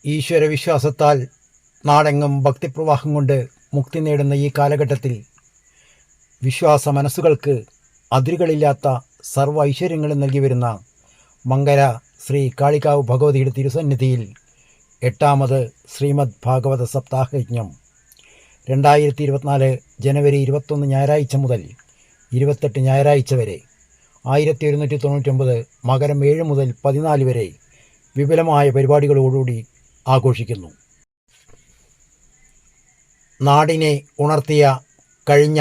ഈശ്വരവിശ്വാസത്താൽ നാടെങ്ങും ഭക്തിപ്രവാഹം കൊണ്ട് മുക്തി നേടുന്ന ഈ കാലഘട്ടത്തിൽ വിശ്വാസ മനസ്സുകൾക്ക് അതിരുകളില്ലാത്ത സർവ്വ ഐശ്വര്യങ്ങളും നൽകി വരുന്ന മങ്കര ശ്രീ കാളികാവ് ഭഗവതിയുടെ തിരുസന്നിധിയിൽ 8ാമത് ശ്രീമദ് ഭാഗവത സപ്താഹയജ്ഞം 2024 ജനുവരി 21 ഞായറാഴ്ച മുതൽ 28 ഞായറാഴ്ച വരെ 1199 മകരം 7 മുതൽ 14 വരെ വിപുലമായ പരിപാടികളോടുകൂടി ആഘോഷിക്കുന്നു. നാടിനെ ഉണർത്തിയ കഴിഞ്ഞ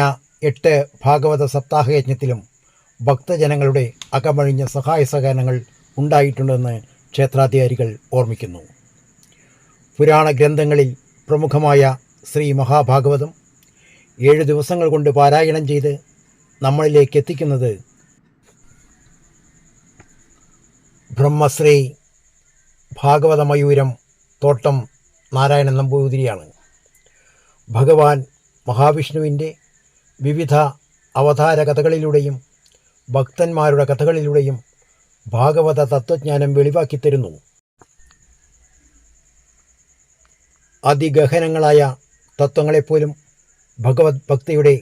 8 ഭാഗവത സപ്താഹയജ്ഞത്തിലും ഭക്തജനങ്ങളുടെ അകമഴിഞ്ഞ സഹായ സഹകരണങ്ങൾ ഉണ്ടായിട്ടുണ്ടെന്ന് ക്ഷേത്രാധികാരികൾ ഓർമ്മിക്കുന്നു. പുരാണ ഗ്രന്ഥങ്ങളിൽ പ്രമുഖമായ ശ്രീ മഹാഭാഗവതം 7 ദിവസങ്ങൾ കൊണ്ട് പാരായണം ചെയ്ത് നമ്മളിലേക്ക് എത്തിക്കുന്നത് ബ്രഹ്മശ്രീ ഭാഗവതമയൂരം തോട്ടം നാരായണൻ നമ്പൂതിരിയാണ്. ഭഗവാൻ മഹാവിഷ്ണുവിൻ്റെ വിവിധ അവതാര കഥകളിലൂടെയും ഭക്തന്മാരുടെ കഥകളിലൂടെയും ഭാഗവത തത്വജ്ഞാനം വെളിവാക്കിത്തരുന്നു. അതിഗഹനങ്ങളായ തത്വങ്ങളെപ്പോലും ഭഗവത് ഭക്തിയുടെ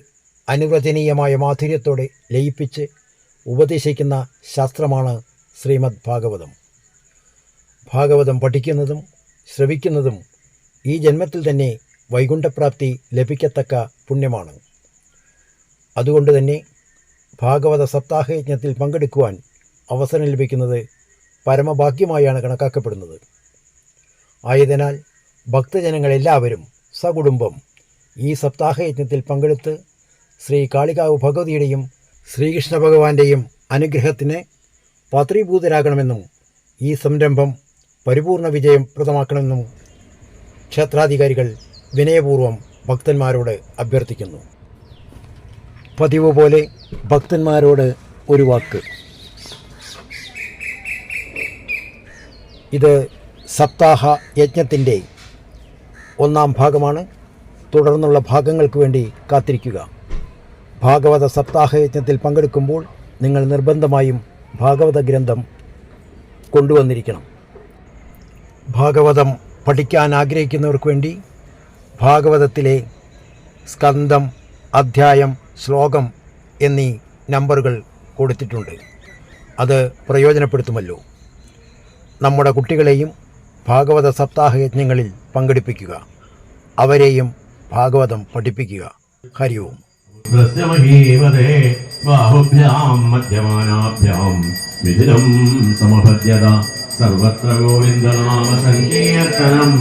അനുവചനീയമായ മാധുര്യത്തോടെ ലയിപ്പിച്ച് ഉപദേശിക്കുന്ന ശാസ്ത്രമാണ് ശ്രീമദ് ഭാഗവതം. ഭാഗവതം പഠിക്കുന്നതും ശ്രവിക്കുന്നതും ഈ ജന്മത്തിൽ തന്നെ വൈകുണ്ഠപ്രാപ്തി ലഭിക്കത്തക്ക പുണ്യമാണ്. അതുകൊണ്ട് തന്നെ ഭാഗവത സപ്താഹയജ്ഞത്തിൽ പങ്കെടുക്കുവാൻ അവസരം ലഭിക്കുന്നത് പരമഭാഗ്യമായാണ് കണക്കാക്കപ്പെടുന്നത്. ആയതിനാൽ ഭക്തജനങ്ങളെല്ലാവരും സകുടുംബം ഈ സപ്താഹയജ്ഞത്തിൽ പങ്കെടുത്ത് ശ്രീ കാളികാവ് ഭഗവതിയുടെയും ശ്രീകൃഷ്ണ ഭഗവാന്റെയും അനുഗ്രഹത്തിന് പാത്രീഭൂതരാകണമെന്നും ഈ സംരംഭം പരിപൂർണ വിജയം പ്രദമാക്കണമെന്നും ക്ഷേത്രാധികാരികൾ വിനയപൂർവ്വം ഭക്തന്മാരോട് അഭ്യർത്ഥിക്കുന്നു. പതിവ് പോലെ ഭക്തന്മാരോട് ഒരു വാക്ക്. ഇത് സപ്താഹ യജ്ഞത്തിൻ്റെ 1ാം ഭാഗമാണ്. തുടർന്നുള്ള ഭാഗങ്ങൾക്ക് വേണ്ടി കാത്തിരിക്കുക. ഭാഗവത സപ്താഹയജ്ഞത്തിൽ പങ്കെടുക്കുമ്പോൾ നിങ്ങൾ നിർബന്ധമായും ഭാഗവത ഗ്രന്ഥം കൊണ്ടുവന്നിരിക്കണം. ഭാഗവതം പഠിക്കാൻ ആഗ്രഹിക്കുന്നവർക്ക് വേണ്ടി ഭാഗവതത്തിലെ സ്കന്ധം, അധ്യായം, ശ്ലോകം എന്നീ നമ്പറുകൾ കൊടുത്തിട്ടുണ്ട്. അത് പ്രയോജനപ്പെടുത്തുമല്ലോ. നമ്മുടെ കുട്ടികളെയും ഭാഗവത സപ്താഹയജ്ഞങ്ങളിൽ പങ്കെടുപ്പിക്കുക. അവരെയും ഭാഗവതം പഠിപ്പിക്കുക. ഹരി ഓം. സർവത്ര ഗോവിന്ദനാമ സങ്കീർത്തനം.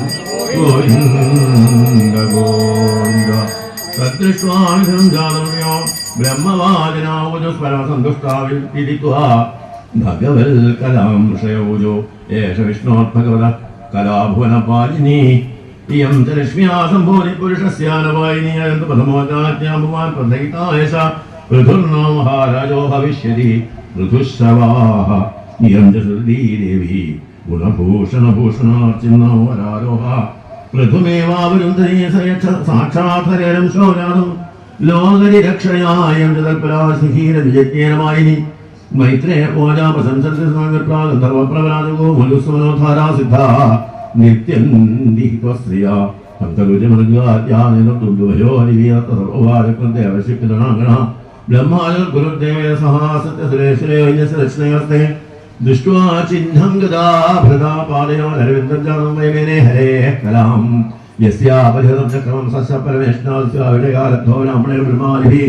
ഗോവിന്ദ ഗോവിന്ദ. തദ്ദൃഷ്ട്വാമിധം ജാതമ്യോ ബ്രഹ്മവാദിനാവുജോ പരമസന്തുഷ്ടാവിരിത്വാ ഭഗവൽ കലാം ഋഷയോജോ ഏഷ വിഷ്ണോർഭഗവത കലാഭുവനപാലിനി. ഇയം ച ലക്ഷ്മ്യാ സംഭൂതി പുരുഷസ്യാനവായിനീയന്തു പ്രഥമോജാജ്ഞാഭുവാൻ പ്രഥയിതായശ പൃഥുർനോ മഹാരാജോ ഭവിഷ്യതി ഋതുശ്രവാഃ. ഇയം ച ശ്രുതി ദേവി ഗുണഭൂഷണഭൂഷണാർച്ചിന്നോ വരാരോഹ. പൃഥുമേവാവരുന്ധനീ സയച്ഛ സാക്ഷാത്ഥരേരം ശോരാതും ലോകരി രക്ഷയായം ച തൽപരാശിഹീരവിജജ്ഞേനമായിനി. മൈത്രേ ഓജാ പ്രശംസർവപ്രവരാജകോ മനുസ്വനോധാരാ സിദ്ധ നിത്യം ദിഹിത്വസ്ത്രിയ ഭക്തരുചിമൃഗാദ്യാനിവയോനിവീയർവാചക്രദേവശിപ്പിതണാംഗണ ബ്രഹ്മാജ ഗുരുദേവ സഹാസത്യസുരേശ്വരേ ദൃഷ്ട്വാ ചിഹ്നം ഗദാഭൃതാ പാദയോ അരവിന്ദജാതം വൈമേനേ ഹരേ കലാം യസ്യാപരിഹൃതം ചക്രമം സസ്യ പരമേഷ്ണാസ്യാവിടകാലദ്ധോ ബ്രാഹ്മണേ ബ്രഹ്മാദിഭിः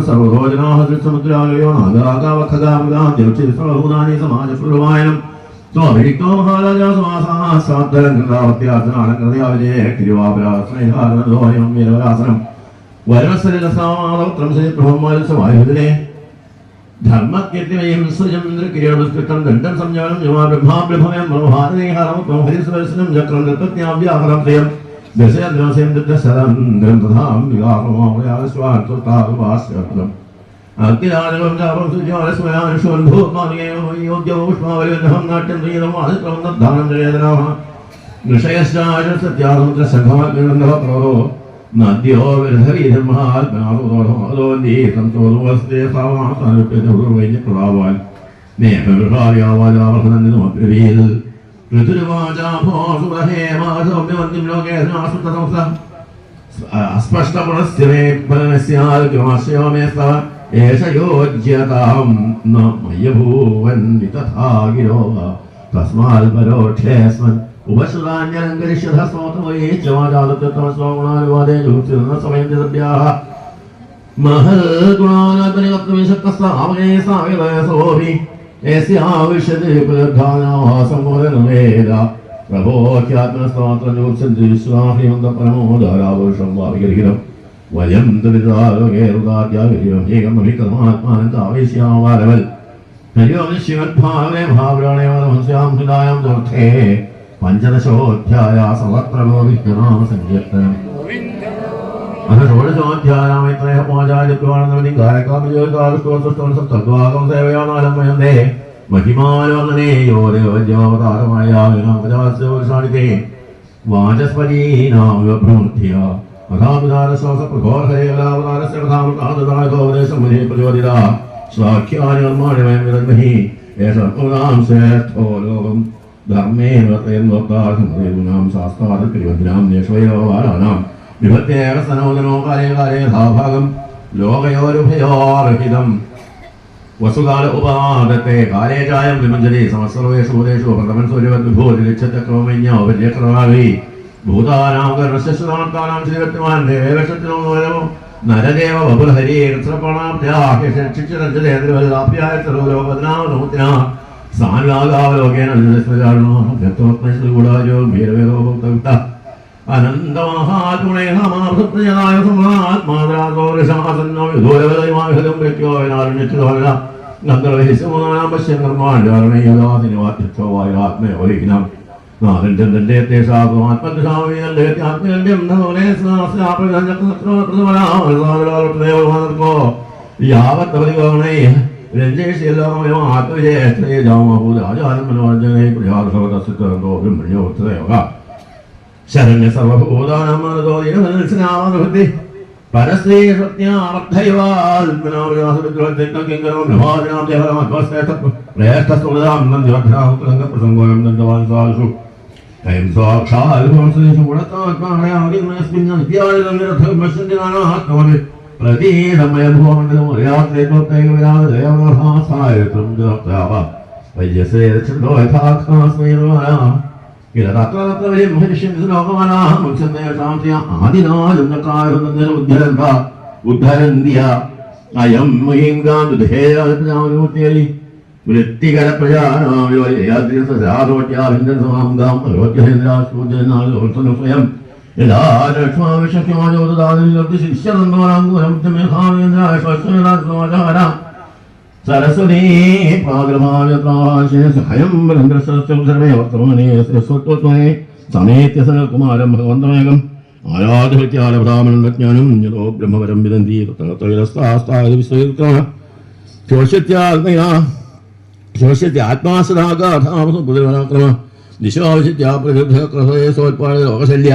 സർവോജനാഹൃസമുദ്രാലയോ നാഗാകാവഖഗാമൃഗാദ്യോച്ചിരിസർവഭൂതാനി സമാജപ്രവായനം സ്വാഭിക്തോ മഹാരാജാ സമാസാത്തലംകൃതാവത്യാസനാലംകൃതയാവിജയ തിരുവാപരാശ്രയഹാരദോയം വീരവരാസനം വരവത്സരസാമാതവത്രം സജിബ്രഹ്മമാലസവായുധനെ ധർമ്മകീർത്തിമയം സ്വജംന്ദ്രകിരീടമസ്കൃതം ദണ്ഡം സംജാനം യമാ ബ്രഹ്മാബ്രഹ്മയം മനോഹാരദേഹാരം ഹരിസ്വരസനം ചക്രം നൃത്തജ്ഞാവ്യാഹരം ത്രയം ദശയദ്രവസ്യം ദശരന്ദ്രം തഥാം വികാഹമോയാസ്വാർത്താസ്യം അഗ്നിരാജകം ചാപം സുജ്വാലസ്മയാനുഷ്വൻഭൂമാനിയോദ്യൗഷ്മാവലിവന്നഹം നാട്യം ത്രീതമാദിത്രവന്ദാനം ജയേതനാമ ഋഷയശ്ചാശസ്ത്യാസമുദ്രസംഘമാഗ്നിരന്ധവപ്രോ നദ്യോ വിരധവീതമാത്മാവോന്ദീസംതോദുവസ്തേ സാവാസാനുപ്യതൂർവൈന്യപ്രഭാവാൻ മേഘവൃഷാവ്യാവാജാവർദ്ധനന്ദിനോദ്രവീൽ ഋതുരുവാചാഭോ സുരഹേമാസൗമ്യവന്തിം ലോകേ നാസുതസംസ അസ്പഷ്ടപുനസ്യവേപനസ്യാൽക്രമസ്യോമേസ്തവ ഏഷ യോജ്യതാം ന മയ്യഭൂവൻ വിതഥാഗിരോ തസ്മാൽ പരോക്ഷേസ്മൻ ഉപശ്രുതാന്യലങ്കരിഷ്യധസ്മോത്രമയേച്ചവാചാലത്യത്തമസ്വാഗുണാനുവാദേ ജോത്സിരുന്ന സമയന്തിദ്യാഹ महल्गुणानात्मनिकत्वमिषक्तस्तावगे साविलयसोऽपि यस्याविशति पुनर्धानासंवदनवेद प्रभोख्यात्मनस्तोत्रजोत्सन्तिविश्वाभिमन्दपरमोदारावरुषं वाविगर्हिरं वयं तदिदालोकेरुदाद्याविरिवम् एकमभिकर्मात्मानन्तावेश्यावारवल् हरिओमिश्यवद्भावे भावराणे वदमस्यां हृदायां दर्थे पञ्चदशोऽध्याया सर्वत्रमोभिज्ञनाम सङ्कीर्तनम् अथ षोडशोऽध्यायामैत्रयः पूजादित्वानन्दवनिं गायकाभिजोगारुष्टोत्सुष्टोत्सप्तद्वागं सेवयानालम्बयन्ते महिमानवर्णने यो देवज्योवतारमायाविनामपदास्य वर्षाणिते वाचस्पतीनामिव भ्रमृत्या अथापिदारश्वासप्रघोरहरेवलावतारस्य कथामृताददायकोपदेशमुने प्रचोदिता स्वाख्यानि कर्माणि वयं विदद्महि एषर्पुनां श्रेष्ठो लोकं धर्मेण वर्तयन्वक्तारसमुदेवूनां शास्त्रादिक्रियवन्तिनां नेष्वैरवाराणां विभक्तेन सनोदनो काले काले यथाभागं लोकयोरुभयोरहितं वसुकाल उपादते काले चायं विमुञ्जति समस्सर्वेषु भूतेषु प्रथमं सूर्यवद्विभूतिरिच्छत्यक्रमञ्ञोपര്യक्रमाभि भूतानां गर्वस्य सुदान्तानां श्रीवर्तमान् देवेशत्नो नोयमो नरदेव बबुलहरि कृत्रप्राणाभ्याह्यचिच्चिरञ्जनेन्द्रवल्लाभ्याय सर्वलोकवदनामनुमुतिना सान्वागावलोकेन निजस्मजारुणो व्यक्तोत्मैश्रीगुडाजो भीरवेदो भक्तवित्तः अनन्तमहात्मने समासप्तजनाय समात्मादरागोरशासन्नो विधूरवदयमाविहदं प्रत्यो विनारुण्यच्युतोविना गन्धर्वहिस्यमानां पश्यन् कर्माण्डारणे यदासिनिवात्यर्थो वायुरात्मयोगिनां नादञ्चन्दन्ते तेषात्मात्मदशावीनन्देत्यात्मयन्त्यं नवने स्नास्याप्रजन्यकृत्रप्रथमनामसादरालुप्तदेवमानर्को यावत्तपरिगणैः रञ्जेशेल्लोमयमात्मविजयश्रये जामभूताचारं मनोरञ्जने प्रजासवतस्थितरन्तो ब्रह्मण्योत्तरयोगा शरण्य सर्वभूतानां मनोदोदिनमनस्नामनुभूति परस्त्री सत्यामर्थैवाल्पनामयासविद्रोहत्यक्किङ्करो नभाजनां देवरमध्वस्तेष्ठस्तुलदां नन्द्यवध्राहुतरङ्गप्रसङ्गोऽयं दण्डवांसासु अयं साक्षाल्भवंसदेशु गुणतात्मानयादिनस्मिन् नित्यादिदं नानात्मवि प्रतीतमयभुवमण्डलमर्यात्रेतोत्तैकविराजदेवमहासायत्रं जगत्याव वैद्यसे रक्षितो यथाख्यास्मै किलरात्ररात्रवरे महर्षिलोकमानाः मुख्यन्तेषां आदिनाजन्यकायुद्धरन्त उद्धरन्त्य अयं महिङ्गान्दुधेयात्मजामूर्त्यरि वृत्तिकरप्रजानां योजयाद्रिसदारोट्याभिन्दसमां गां रोट्यहेन्द्रासूर्यनालोचनस्वयं यदा लक्ष्माविशक्यमाजोददानिलब्धिशिष्यनन्दोराङ्गुरं सरस्वती पाग्रभाव्यत्राशयं ब्रह्मसरस्वं सर्वे वर्तमाने स्वत्वत्वने समेत्य सनकुमारं भगवन्तमेकम् आराधभृत्यालभ्रामणज्ञानं यतो ब्रह्मवरं विदन्ति तत्रैरस्तास्तादिविश्वविक्रमः शोष्यत्यात्मा सदा गाथामसुपुत्रपराक्रमः दिशाविशित्या प्रसिद्धकृतये सोत्पादलोकशल्य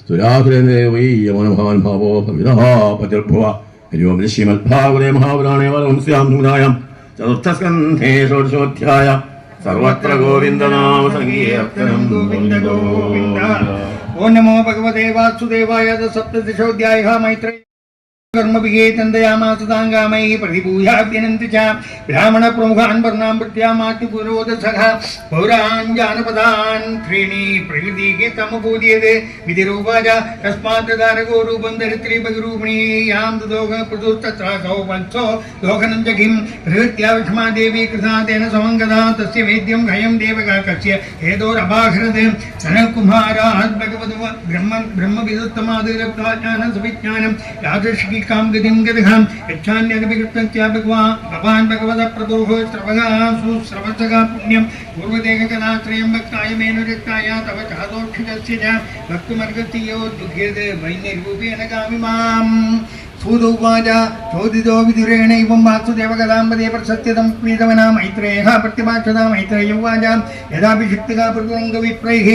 सुरासुरेन्द्रे वै यमनभान् भावो भविदः पतिर्भुव हरि ओं श्रीमद्भागवते महापुराणे वरंस्यां सुमुदायां चतुर्थस्कन्धे षोडशोऽध्याय सर्वत्र गोविन्दनाम संकीर्तनं गोविन्द गोविन्द। ओं नमो भगवते वासुदेवाय। सप्तदशोऽध्यायः मैत्रेयी कर्मभिगे तन्दयामास ताङ्गामैः प्रतिभूयाभ्यनन्ति च ब्राह्मण प्रमुखान् वर्णान् प्रत्यामात्य पुरोदसः पौरान् जानपदान् त्रीणि प्रकृतिगीतमपूज्यते विधिरूपाच तस्मात् तारको रूपं धरित्री भगरूपिणी यां दुदोग प्रदुस्तत्रासौ वत्सो लोकनं च किं प्रकृत्या विष्मा देवी कृता तेन समङ्गता तस्य वेद्यं हयं देवकाकस्य हेतोरभाहरते सनत्कुमारात् भगवद् ब्रह्मविदुत्तमादिरक्ताज्ञानं यादृश्की काम गतिं गदघां यच्छान्यगभिकृत्या भगवान् भगवतः प्रभोः श्रवगासु श्रवसगा पुण्यं पूर्वदेहकलात्रयं भक्तायमेनुरक्ताय तव चादोक्षितस्य च भक्तुमर्गतीयो दुह्यते वैनिरूपेण गामिमाम् सूदोवाच चोदितो विदुरेणैवं वासुदेवकदाम्बदे प्रसत्यतं प्रीतमना मैत्रेयः प्रतिभाषता मैत्रेयोवाच यदाभिषिक्तका प्रतुरङ्गविप्रैः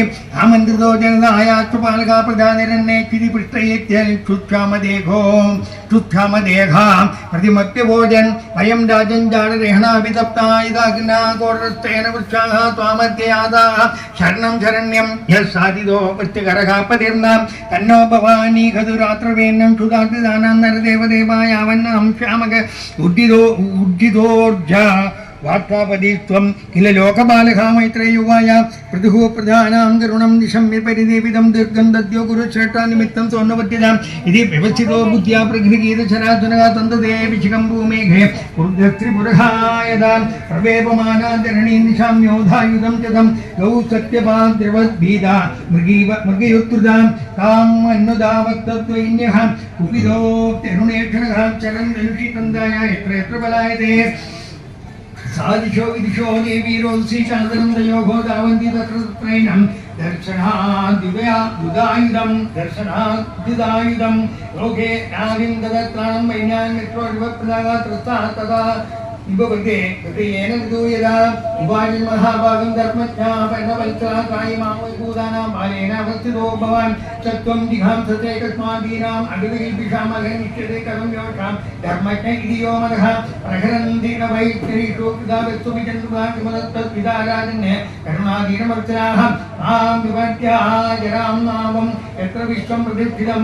आमन्त्रितो जनदायाश्चपालका प्रजानिरन्ने क्षितिपृष्ठयेत्यक्षुक्षामदेघो ശുദ്ധാമദേഹാം പ്രതിമത്യഭോജൻ വയം രാജൻ ജാടരേഹണാഭിതപ്തായുധാഗ്നാകോടസ്ഥേന വൃക്ഷാः ത്വാമധ്യയാതാः ശരണം ശരണ്യം യസാദിതോ വൃത്യകരകാപതിർന്നാം തന്നോ ഭവാനി ഖദുരാത്രവേന്നം ക്ഷുതാദിദാനാം നരദേവദേവായാവന്നാം ശ്യാമക ഉദ്ധിതോർജ വാർത്താപതിത്വം കില ലോകബാലകാ മൈത്രേയുവായ പൃഥുഃ പ്രധാനാം കരുണം നിശമ്യ പരിദേവിതം ദീർഘം ദദ്യോ കുരുശ്രേഷ്ഠ നിമിത്തം സോന്നപത്യതാം ഇതി വ്യവസ്ഥിതോ ബുദ്ധ്യാ പ്രഗൃഹീതശരാധുനകാ തന്തതേ വിശിഖം ഭൂമേഘേ ത്രിപുരഹായതാം പ്രവേപമാനാധരണീ നിശാമ്യോധായുധം ചതം ഗൗ സത്യപാദ്രവദ്ഭീത മൃഗയുത്കൃതാം താം അന്നുദാവക്തത്വൈന്യഃ കുപിതോ തരുണേക്ഷണകാം ചരം ധനുഷിതന്തായ എത്ര എത്ര ബലായതേ സാദിശോ വിദിശോ ദേവീരോത്സി ചാതരം ദയോഗോ ധാവന്തി തത്രൈനം ദർശനാദ്യുതായുധം ലോകേ നാവിം ദദത്രാണം വൈജ്ഞാൻ മിത്രോ യുവപ്രദാഗാ തഥാ ഇവവൃത്തെ ഹൃദയേന വിദൂയത ഉപായൻ മഹാഭാഗം ധർമ്മജ്ഞാപനവത്സരാകായിമാമൂതാനാം ബാലേന അവസ്ഥിതോ ഭവാൻ സത്വം ജിഘാംസത്തെ കസ്മാദീനാം അഗതികൽപിഷാമഘനിഷ്യത്തെ കഥം യോഷാം ധർമ്മജ്ഞ ഇതി യോ മനഃ പ്രഹരന്തീന വൈശ്വരീഷോ പിതാവിസ്തുമിജന്തുഭാഗ്യമതത്വിതാരാജന്യ കരുണാദീനമർച്ചനാഹ ആം വിപദ്യാജരാം നാമം എത്ര വിശ്വം പ്രതിഷ്ഠിതം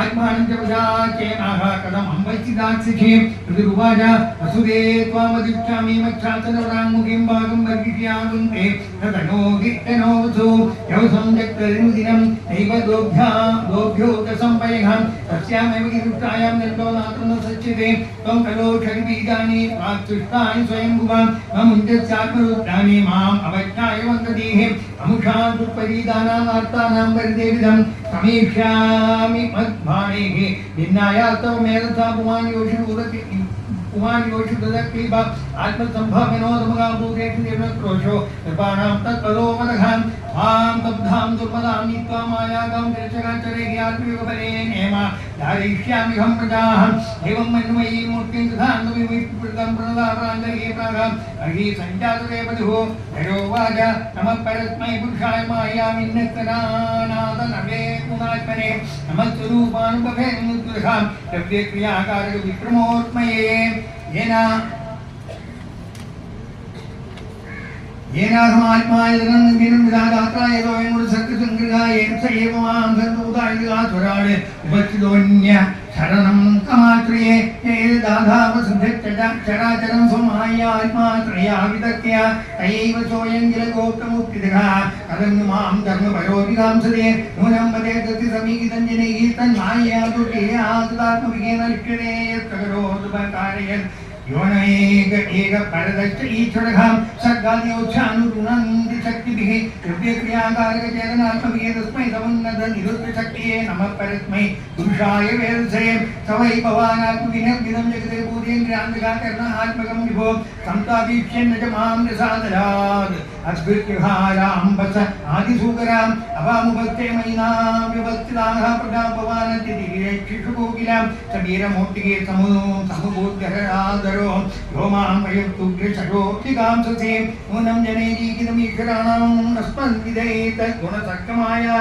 ആത്മാനം ച പ്രജാചേനാഹ കഥം അംബൈച്ചിദാക്ഷിഖേ ഋതുരുവാച വസുദേ ത്വാമദിക്ഷാമി മക്ഷാസനവരാമുഖീം ഭാഗം വർഗിഷ്യാമുന്തേ തനോഗിത്തനോസു യവസം ജക്തരിമുദിനം നൈവ ദോഭ്യോദസംപയഃ തസ്യാമേവ ഗിരുഷ്ടായാം നിർദോ നാത്രം സച്യതേ ത്വം കലോഷരിബീജാനി വാക്തുഷ്ടാനി സ്വയംഭുവാം മമുഞ്ചസ്യാത്മരുദ്ധാനി മാം അവജ്ഞായ വന്ദതീഹേ അമുഷാ ദുഃപരീതാനാം വാർത്താനാം പരിദേവിതം സമീക്ഷ്യാമി മദ്ഭാണേഃ ഭിന്നായാസ്തവ മേധസാ പുമാൻ യോഷിരൂദതി कुमार योषुदक्लीब आत्मसंभावनोदमगाभूतेषु निर्णक्रोशो कृपाणां तत्पदो मदघां मां तब्धां दुर्मदां नीत्वा मायागां दर्शकाचरेज्ञात्मयुगपरे नेम धारयिष्यामिहं प्रजाः एवं मन्मयी मूर्तिं दधान्तमिविप्रदं प्रणदारान्तर्ये प्रागाम् अर्हि सञ्जातदेवधुः धरोवाच नमः परस्मै पुरुषाय मायामिन्नस्तनानादनवे गुणात्मने नमः स्वरूपानुभवे मुद्गृहां द्रव्यक्रियाकारक विक्रमोत्मये येनाहमात्मायतनं विनं विदादात्रायतो एनुड सत्यसंग्रहायेन स एव मां सन्तुदायिगात्वराळे उपस्थितोऽन्य शरणं कमात्रये ये दाधावसुद्धचराचरं स्वमायात्मात्रया विदक्त्य तयैव सोऽयं किलगोप्तमुक्तिदः कथं नु मां धर्मपरोऽभिकांसते नूनं वदे गतिसमीहितं जनैः तन्मायया दुर्गेया तदात्मविघेन इष्यते यत्करोदुपकारयन् योनैक एक परदश्च ईश्वरघां सर्गाद्योच्छानुरुणन्ति शक्तिभिः कृत्यक्रियाकारक चेतनात्मभिः तस्मै समुन्नत निरुद्धशक्तिये नमः परस्मै पुरुषाय वेदसे स वै भवानात्मविनर्मिदं जगते भूतेन्द्रियान्तकाकर्णात्मकं विभो संतापीक्ष्यन्न च मां रसादरात् अद्भुतविहाराम्बस आदिसूकराम् अवामुपस्ते मयिनां व्यवस्थिताः प्रजा भवानतिदिगिरेक्षिषु कोकिलां समीरमूर्तिके समुभूत्यहरादरो यो मां वयुक्तुग्रशरोक्तिकांससे नूनं जनेरीकितमीश्वराणाम् अस्मद्विधेत गुणसक्कमाया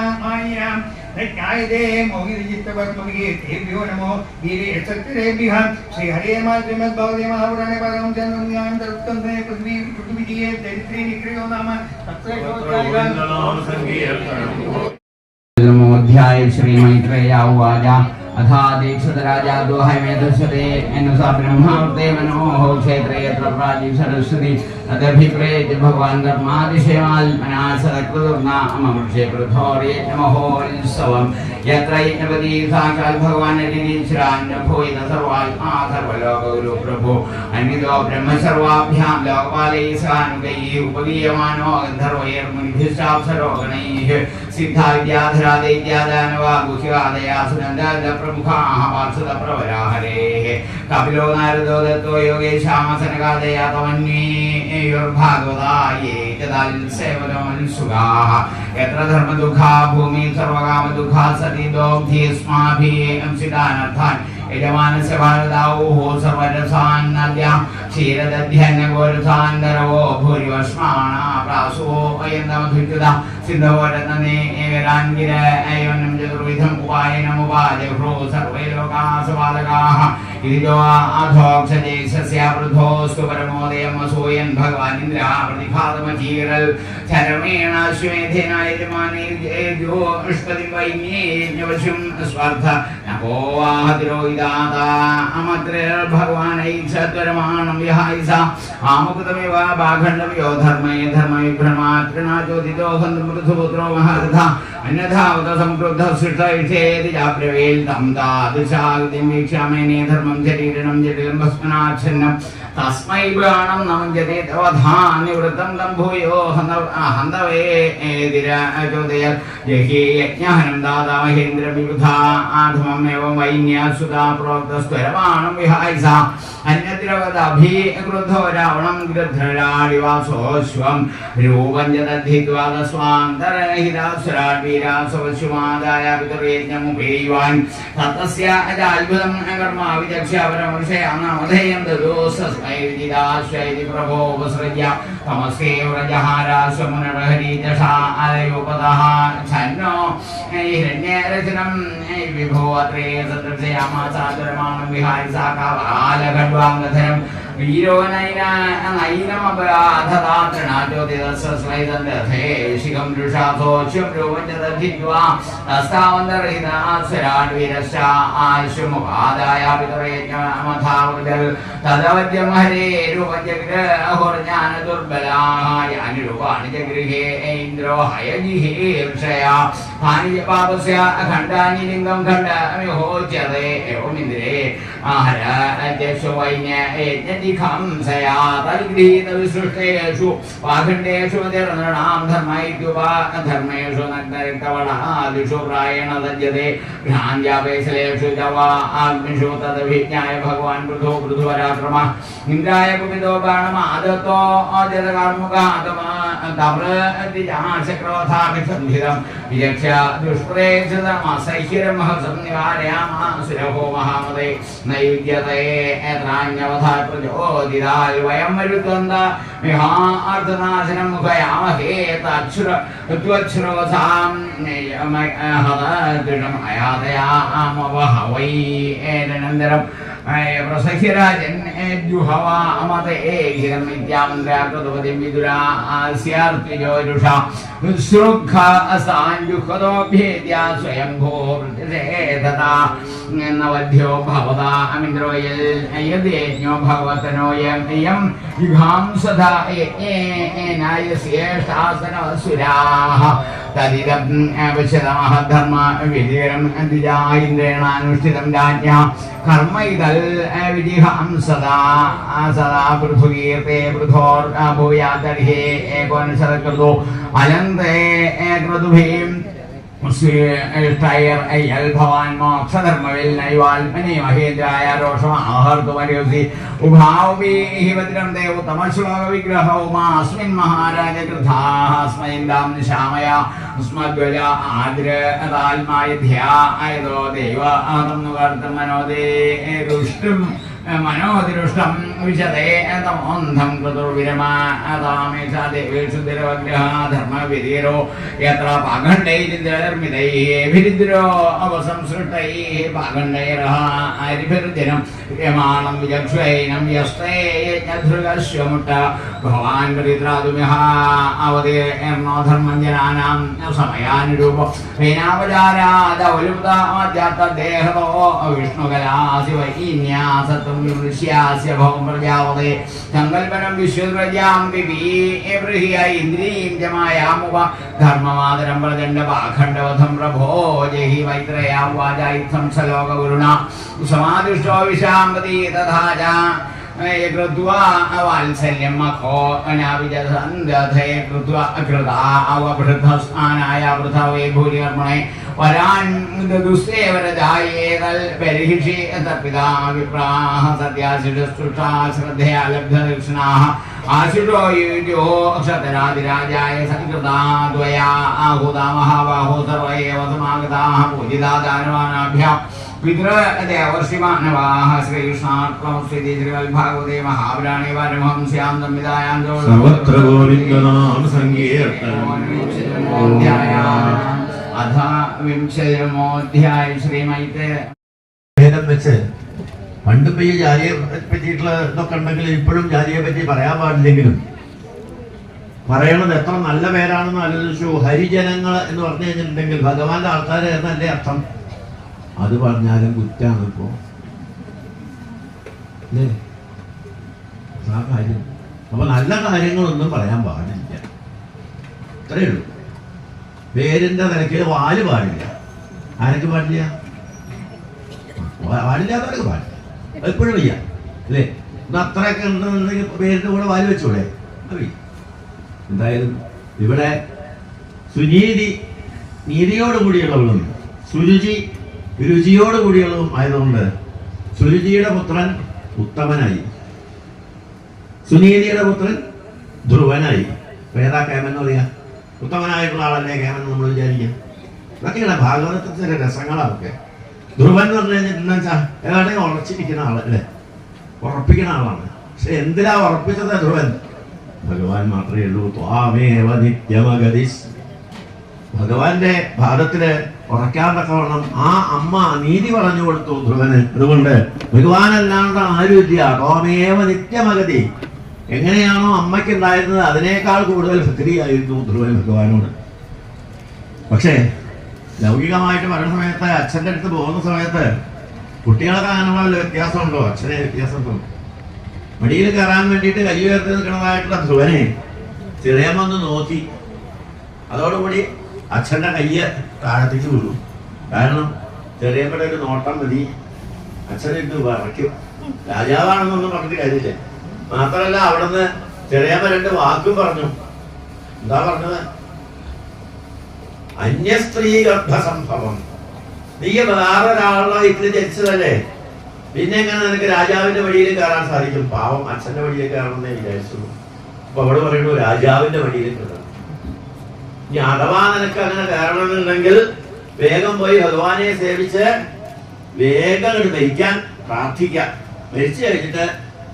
दैत्यायदे मोहितचित्तवर्मविगे तेभ्यो नमो वीरे सत्यरेभ्यः श्रीहरे श्रीमद्भगवते महापुराणे परमं चन्द्रम्यां दरुत्तन्ते पृथ्वीविजये दरिद्रे निक्रयो नाम अध्याय श्री मैत्रेया उवाच अथा दीक्षितराजा दोहाय मेधस्वते एनुसा ब्रह्मावर्ते मनोः क्षेत्रे यत्र प्राची सरस्वती तदभिप्रेत्य भगवान् धर्मादिशयमाल्पना सदकृतुर्ना अमृषे पृथोरे नमोत्सवम् यत्र यज्ञपति साक्षात् भगवान् श्रीरान्नभूयित सर्वात्मा सर्वलोकगुरु प्रभो अन्वितो ब्रह्म सर्वाभ्यां लोकपालैः सानुगैः उपगीयमानो गन्धर्वैर्मुनिभिश्चाप्सरोगणैः सिद्धा विद्याधरा दैत्यादानवा गुह्यादया सुनन्द प्रमुखाः वात्सद प्रवरा हरेः कपिलो नारदो दत्तो योगेशामसनकादया तमन्येयुर्भागवता ये तदाल्सेवनमल्सुगाः यत्र धर्मदुःखा भूमि सर्वकामदुःखा सति दोग्ध्यस्माभिः अंसितानर्थान् यजमानस्य भारदावोः सर्वरसान्नद्या क्षीरदध्यन्नगोरसान्दरवो भूरिवस्माना प्रासो अयन्दमधुज्युता सिद्धवरतने एवरान्गिर एवनं चतुर्विधम् उपायनमुपाजह्रो सर्वे लोकाः सबालकाः इति जो अधोक्षदेशस्य वृद्धोऽस्तु परमोदयमसूयन् भगवान् इन्द्रः प्रतिभातमचीरल् चरमेण अश्वेधेन यजमाने जो अष्पतिं वैन्येज्ञवशुं स्वर्थ नभोवाहतिरोहिदाता अमत्र भगवान् ऐक्षद्वरमाणं विहायसा आमुक्तमेव बाखण्डव्यो धर्मे धर्मविभ्रमात्रिणाचोदितो हन्तमृथुपुत्रो महारथा अन्यथा उत संक्रुद्धः सृष्टैषेति चाप्यवेल् तं तादृशागतिं वीक्षामि धर्मं शरीरणं जटिलं भस्मनाच्छन्नं तस्मै प्राणं नमञ्जते तवधा निवृत्तं तं भूयो हन्तवे एदिराचोदयत् जहि यज्ञहनं दाता महेन्द्रविबुधा आधमम् एवं वैन्यासुता प्रोक्तस्त्वरमाणं विहायसा अन्यद्रवदभिक्रुद्धो रावणं गृध्रराडिवासोऽश्वं रूपं च दद्धित्वा तस्वान्तरहितासुराड्वीरासवश्वमादाय पितुर्यज्ञमुपेयिवान् ततस्य अजाद्भुतं कर्म विचक्ष्य परमर्षयानामधेयं ददोस्तस्मै विदिदाश्वैति प्रभो उपसृज्य तमस्यैव रजहाराश्वमुनरहरि दशा आलयोपतः छन्नो हिरण्यरचनं विभो अत्रे सदृशयामासादुरमाणं विहाय साकावालखड्वाङ्गधरं वीरो नैनामपराधदातृणाज्योतिदस्वैदन्धे शिखं दृशाथोऽश्वं रूपञ्चदधित्वा तस्तावन्तर्हितास्वराड्वीरश्च आश्वमुपादाय पितुर्यज्ञमथावृजल् तदवद्यं हरे रूपञ्चग्रहोर्ज्ञानदुर्बलाः यानि रूपाणि च गृहे इन्द्रो हयजिहीर्षया तानि च पापस्य खण्डानि लिङ्गं खण्डमिहोच्यते एवमिन्द्रे आहर अध्यक्षो वैन्य यज्ञदिखंसया तद्गृहीतविसृष्टेषु पाखण्डेषु नृणां धर्मैत्युपा धर्मेषु नग्नरिक्तवणादिषु प्रायेण दज्यते भ्राञ्जापेशलेषु च वा आग्निषु तदभिज्ञाय भगवान् पृथो पृथुवराक्रमः इन्द्राय कुपितो बाणमादत्तो अजलकार्मुकातमाप्रतिजाशक्रोथाभिसन्धितं विचक्ष्य दुष्प्रेक्षितमसह्यरमहसं निवारयामासुरहो महामदे नैवेद्यते एत्राण्यवधा प्रचोदिताय वयं मरुत्वन्त विहार्तनाशनं मुखयामहे त्वच्छ्रोथां हतदृढम् अयातयामवहवै एतदनन्तरं प्रसह्यराजन् जुहवा अमते हिरमित्यामन्द्राकृतपतिं विदुरा आस्यार्तिजोरुषा श्रुख असाञ्जुहतोऽभ्येत्या स्वयंभो प्रतिषेधता नवध्यो भवता अमिन्द्रो यद्यज्ञो भगवतनो यं युगांसधा एनाय श्रेष्ठासनसुराः तदिदं पश्यतमः धर्म विधिरं द्विजा इन्द्रेणानुष्ठितं राज्ञः कर्म इदल् विजिहं सदा सदा पृथुकीर्ते पृथोर्भूयादर्हे एकोनशतकृतो अलन्ते क्रतुभिं श्रेष्ठैर् अय्यल् भवान् मोक्षधर्मविल् नैवाल्मने महेन्द्राय रोषमाहर्तुमर्योसि उभावपि हि भद्रं ते उत्तमश्लोकविग्रहौ मास्मिन् महाराज कृताः स्मयन्दां निशामया स्मद्वजा आद्रताल्मायध्या अयतो देव अहं वर्तमनोदे रुष्टुं मनोदृष्टं विशदे तमोन्धं क्रतुर्विरमा तामेषा देवेषु दिरवग्रहा धर्मविधिरो यत्र पाखण्डैरिन्द्रनिर्मितैः विरिद्रो अवसंसृष्टैः पाखण्डैरः हरिभिर्दिनं क्रियमाणं विचक्षुैनं यस्ते यज्ञधृगश्वमुट्ट भवान् परित्रातुमिह अवतीर्णो धर्मं जनानां समयानुरूपो वेनावजारादवलुप्ताद्यात्तदेहतो विष्णुकलासि वैन्या सत्त्वं विमृश्यास्य भवं प्रजापते सङ्कल्पनं विश्वद्रजां विबीबृहि इन्द्रीं च मायामुप धर्ममादरं प्रचण्डपाखण्डवधं प्रभो जहि मैत्रेया वाचा इत्थं सलोकगुरुणा समादिष्टो विशाम्पति तथा च कृत्वा वात्सल्यं मखो अनाविजसन्धे कृत्वा कृता अवपृथस्नानाय पृथवे भूरिकर्मणे परान् ददुस्तेवरजायेतल् बर्हिषि तर्पिता विप्राः सत्याशिषस्तुष्टा श्रद्धया लब्धदक्षिणाः आशिषो युजो क्षतरादिराजाय संकृता द्वया आहूता महाबाहो सर्व एव समागताः पूजिता दानवानाभ्यां പിതൃദേവർഷിമാനവാഹ ശ്രീകൃഷ്ണാർപ്പണമസ്തുതി ശ്രീവൽഭാഗവതേ മഹാപുരാണേ പരമഹംസ്യാം സംവിധായാം സർവത്ര ഗോവിന്ദനാമ സങ്കീർത്തനം. അധ വിംശതിമോധ്യായ ശ്രീമൈത്തെ ഭേദം വെച്ച് പണ്ടിപ്പോ ഈ ജാതിയെ പറ്റിയിട്ടുള്ള ഇതൊക്കെ ഉണ്ടെങ്കിൽ ഇപ്പോഴും ജാതിയെ പറ്റി പറയാൻ പാടില്ലെങ്കിലും പറയണത് എത്ര നല്ല പേരാണെന്ന് ആലോചിച്ചു. ഹരിജനങ്ങൾ എന്ന് പറഞ്ഞു കഴിഞ്ഞിട്ടുണ്ടെങ്കിൽ ഭഗവാന്റെ ആൾക്കാർ എന്നല്ലേ അർത്ഥം. അത് പറഞ്ഞാലും കുറ്റാണ് ഇപ്പോ അല്ലേ ആ കാര്യം. അപ്പൊ നല്ല കാര്യങ്ങളൊന്നും പറയാൻ പാടില്ല, അത്രയേ ഉള്ളൂ. പേരിന്റെ നിലയ്ക്ക് വാല് പാടില്ല. ആരൊക്കെ പാടില്ല? പാടില്ലാത്തവരൊക്കെ പാടില്ല. എപ്പോഴും വയ്യ അല്ലേ? അത്രയൊക്കെ ഉണ്ടെന്നുണ്ടെങ്കിൽ പേരിന്റെ കൂടെ വാല് വെച്ചൂടെ? അറിയാം. എന്തായാലും ഇവിടെ സുനീതി നീതിയോടുകൂടിയുള്ളവളും സുരുചി രുചിയോടുകൂടിയുള്ളതും ആയതുകൊണ്ട് സുരുചിയുടെ പുത്രൻ ഉത്തമനായി, സുനീതിയുടെ പുത്രൻ ധ്രുവനായി. ഏതാ കേമൻ എന്ന് പറയാ? ഉത്തമനായിട്ടുള്ള ആളല്ലേ കേമൻ നമ്മൾ വിചാരിക്കാം. ഇതൊക്കെയാണ് ഭാഗവതത്തിൽ ചില രസങ്ങളൊക്കെ. ധ്രുവൻ എന്ന് പറഞ്ഞു കഴിഞ്ഞിട്ടുണ്ടെന്ന് വെച്ചാൽ ഏതാണ്ടെങ്കിൽ ഉറച്ചിരിക്കുന്ന ആളല്ലേ, ഉറപ്പിക്കുന്ന ആളാണ്. പക്ഷെ എന്തിനാ ഉറപ്പിച്ചത് ധ്രുവൻ? ഭഗവാൻ മാത്രമേ ഉള്ളൂ. ത്വാമേവ നിത്യമഗതി. ഭഗവാന്റെ ഭാഗത്തില് ഉറക്കാൻ തക്കവണ്ണം ആ അമ്മ നീതി പറഞ്ഞു കൊടുത്തു ധ്രുവന്. അതുകൊണ്ട് ഭഗവാനല്ലാണ്ട് ആരുമില്ല. ത്വാമേവ നിത്യമഗതി. എങ്ങനെയാണോ അമ്മയ്ക്ക് ഉണ്ടായിരുന്നത് അതിനേക്കാൾ കൂടുതൽ ഭക്തിയായിരുന്നു ധ്രുവൻ ഭഗവാനോട്. പക്ഷേ ലൗകികമായിട്ട് വരുന്ന സമയത്ത് അച്ഛൻ്റെ അടുത്ത് പോകുന്ന സമയത്ത് കുട്ടികളൊക്കെ അങ്ങനെയുള്ള വ്യത്യാസമുണ്ടോ? അച്ഛനെ വ്യത്യാസമുണ്ടോ? മടിയിൽ കയറാൻ വേണ്ടിയിട്ട് കൈ ഉയർത്തി നിൽക്കുന്നതായിട്ടുള്ള ധ്രുവനെ ചെറിയമ്മ ഒന്ന് നോക്കി. അതോടുകൂടി അച്ഛൻ്റെ കയ്യ് താഴത്തേക്ക് വീഴും. കാരണം ചെറിയമ്മയുടെ ഒരു നോട്ടം മതി അച്ഛനിട്ട് വറയ്ക്കും. രാജാവാണെന്നൊന്നും പറഞ്ഞിട്ട് കാര്യമില്ല. മാത്രമല്ല അവിടുന്ന് ചെറിയമ്മ 2 വാക്കും പറഞ്ഞു. എന്താ പറഞ്ഞത്? അന്യസ്ത്രീ ഗർഭസംഭവം. നീ വേറൊരാളുടെ വീട്ടിൽ ജനിച്ചതല്ലേ, പിന്നെ എങ്ങനെ നിനക്ക് രാജാവിന്റെ വഴിയിൽ കയറാൻ സാധിക്കും? പാവം അച്ഛന്റെ വഴിയിൽ കയറണമെന്നേ വിചാരിച്ചു. അപ്പൊ അവിടെ പറയുന്നു രാജാവിന്റെ വഴിയിൽ കയറണം. ഇനി അഥവാ നിനക്ക് അങ്ങനെ കയറണമെന്നുണ്ടെങ്കിൽ വേഗം പോയി ഭഗവാനെ സേവിച്ച് വേഗം മരിക്കാൻ പ്രാർത്ഥിക്കാം. മരിച്ചു കഴിഞ്ഞിട്ട്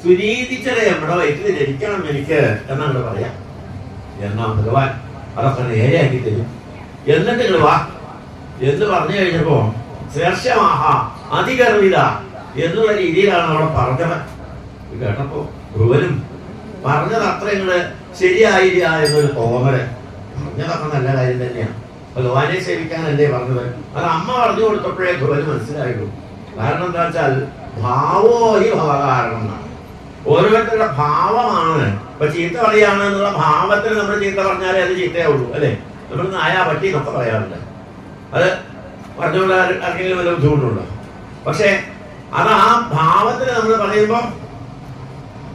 സുനീതിച്ചത് നമ്മുടെ വയറ്റിൽ ജനിക്കണം എനിക്ക് എന്നങ്ങോട്ട് പറയാം. എന്നാ ഭഗവാൻ അതൊക്കെ നേരെയാക്കി തരും. എന്നിട്ട് നിങ്ങൾ വാ എന്ന് പറഞ്ഞു കഴിഞ്ഞപ്പോ ശേർഷമാഹ അതിഗർവിത എന്നുള്ള രീതിയിലാണ് അവിടെ പറഞ്ഞത്. കേട്ടപ്പോ ധ്രുവനും പറഞ്ഞത് അത്ര ഇങ്ങോട്ട് ശരിയായില്ല എന്നൊരു തോന്നല്. പറഞ്ഞതൊക്കെ നല്ല കാര്യം തന്നെയാണ്. ഭഗവാനെ സേവിക്കാനല്ലേ പറഞ്ഞത്. അത് അമ്മ പറഞ്ഞു കൊടുത്തപ്പോഴേ ധ്രുവന് മനസ്സിലായുള്ളൂ. കാരണം എന്താ വെച്ചാൽ ഭാവോ ഹി ഭവകാരണം എന്നാണ്. ഓരോരുത്തരുടെ ഭാവമാണ്. ഇപ്പൊ ചീത്ത പറയാണ് എന്നുള്ള ഭാവത്തിന് നമ്മൾ ചീത്ത പറഞ്ഞാലേ അത് ചീത്തയാവുള്ളൂ അല്ലേ? നമ്മൾ നായാ പറ്റി എന്നൊക്കെ പറയാറുണ്ട്. അത് പറഞ്ഞുകൊണ്ട് ആർക്കെങ്കിലും വല്ല ബുദ്ധിമുട്ടുണ്ടോ? പക്ഷെ അത് ആ ഭാവത്തിന് നമ്മൾ പറയുമ്പോൾ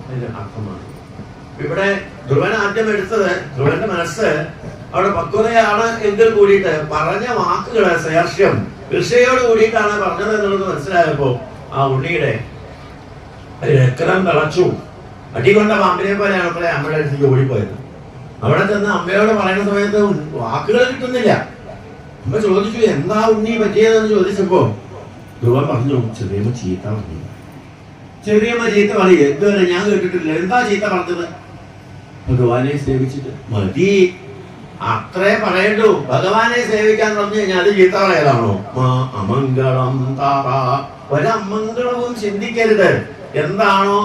അതിന്റെ അർത്ഥമാണ്. ഇവിടെ ധ്രുവൻ ആദ്യം എടുത്തത്, ധ്രുവന്റെ മനസ്സ് അവിടെ പക്വതയാണ് എങ്കിൽ കൂടിയിട്ട് പറഞ്ഞ വാക്കുകള് ശേർഷ്യം ഋഷയോട് കൂടിയിട്ടാണ് പറഞ്ഞത് എന്നുള്ളത് മനസ്സിലായപ്പോ ആ ഉണ്ണിയുടെ രക്തം തിളച്ചു. അടികൊണ്ട പാമ്പിനെ പോലെയാണ് അപ്പോഴേ അമ്മയുടെ അടുത്തേക്ക് ഓടിപ്പോയത്. അവിടെ ചെന്ന് അമ്മയോട് പറയുന്ന സമയത്ത് വാക്കുകൾ കിട്ടുന്നില്ല. അമ്മ ചോദിച്ചു എന്താ ഉണ്ണി പറ്റിയതെന്ന് ചോദിച്ചപ്പോ ധ്രുവൻ പറഞ്ഞു ചെറിയമ്മ ചീത്ത പറഞ്ഞു. ചെറിയമ്മ ചീത്ത പറയും എന്തുവരെ ഞാൻ കേട്ടിട്ടില്ല. എന്താ ചീത്ത പറഞ്ഞത്? ഭഗവാനെ സേവിച്ചിട്ട് മതി, അത്രേ പറയണ്ടു. ഭഗവാനെ സേവിക്കാൻ പറഞ്ഞു കഴിഞ്ഞാൽ അത് ചീത്ത പറയലാണോ? അമംഗളം താറ, ഒരമംഗളവും ചിന്തിക്കരുത്. എന്താണോ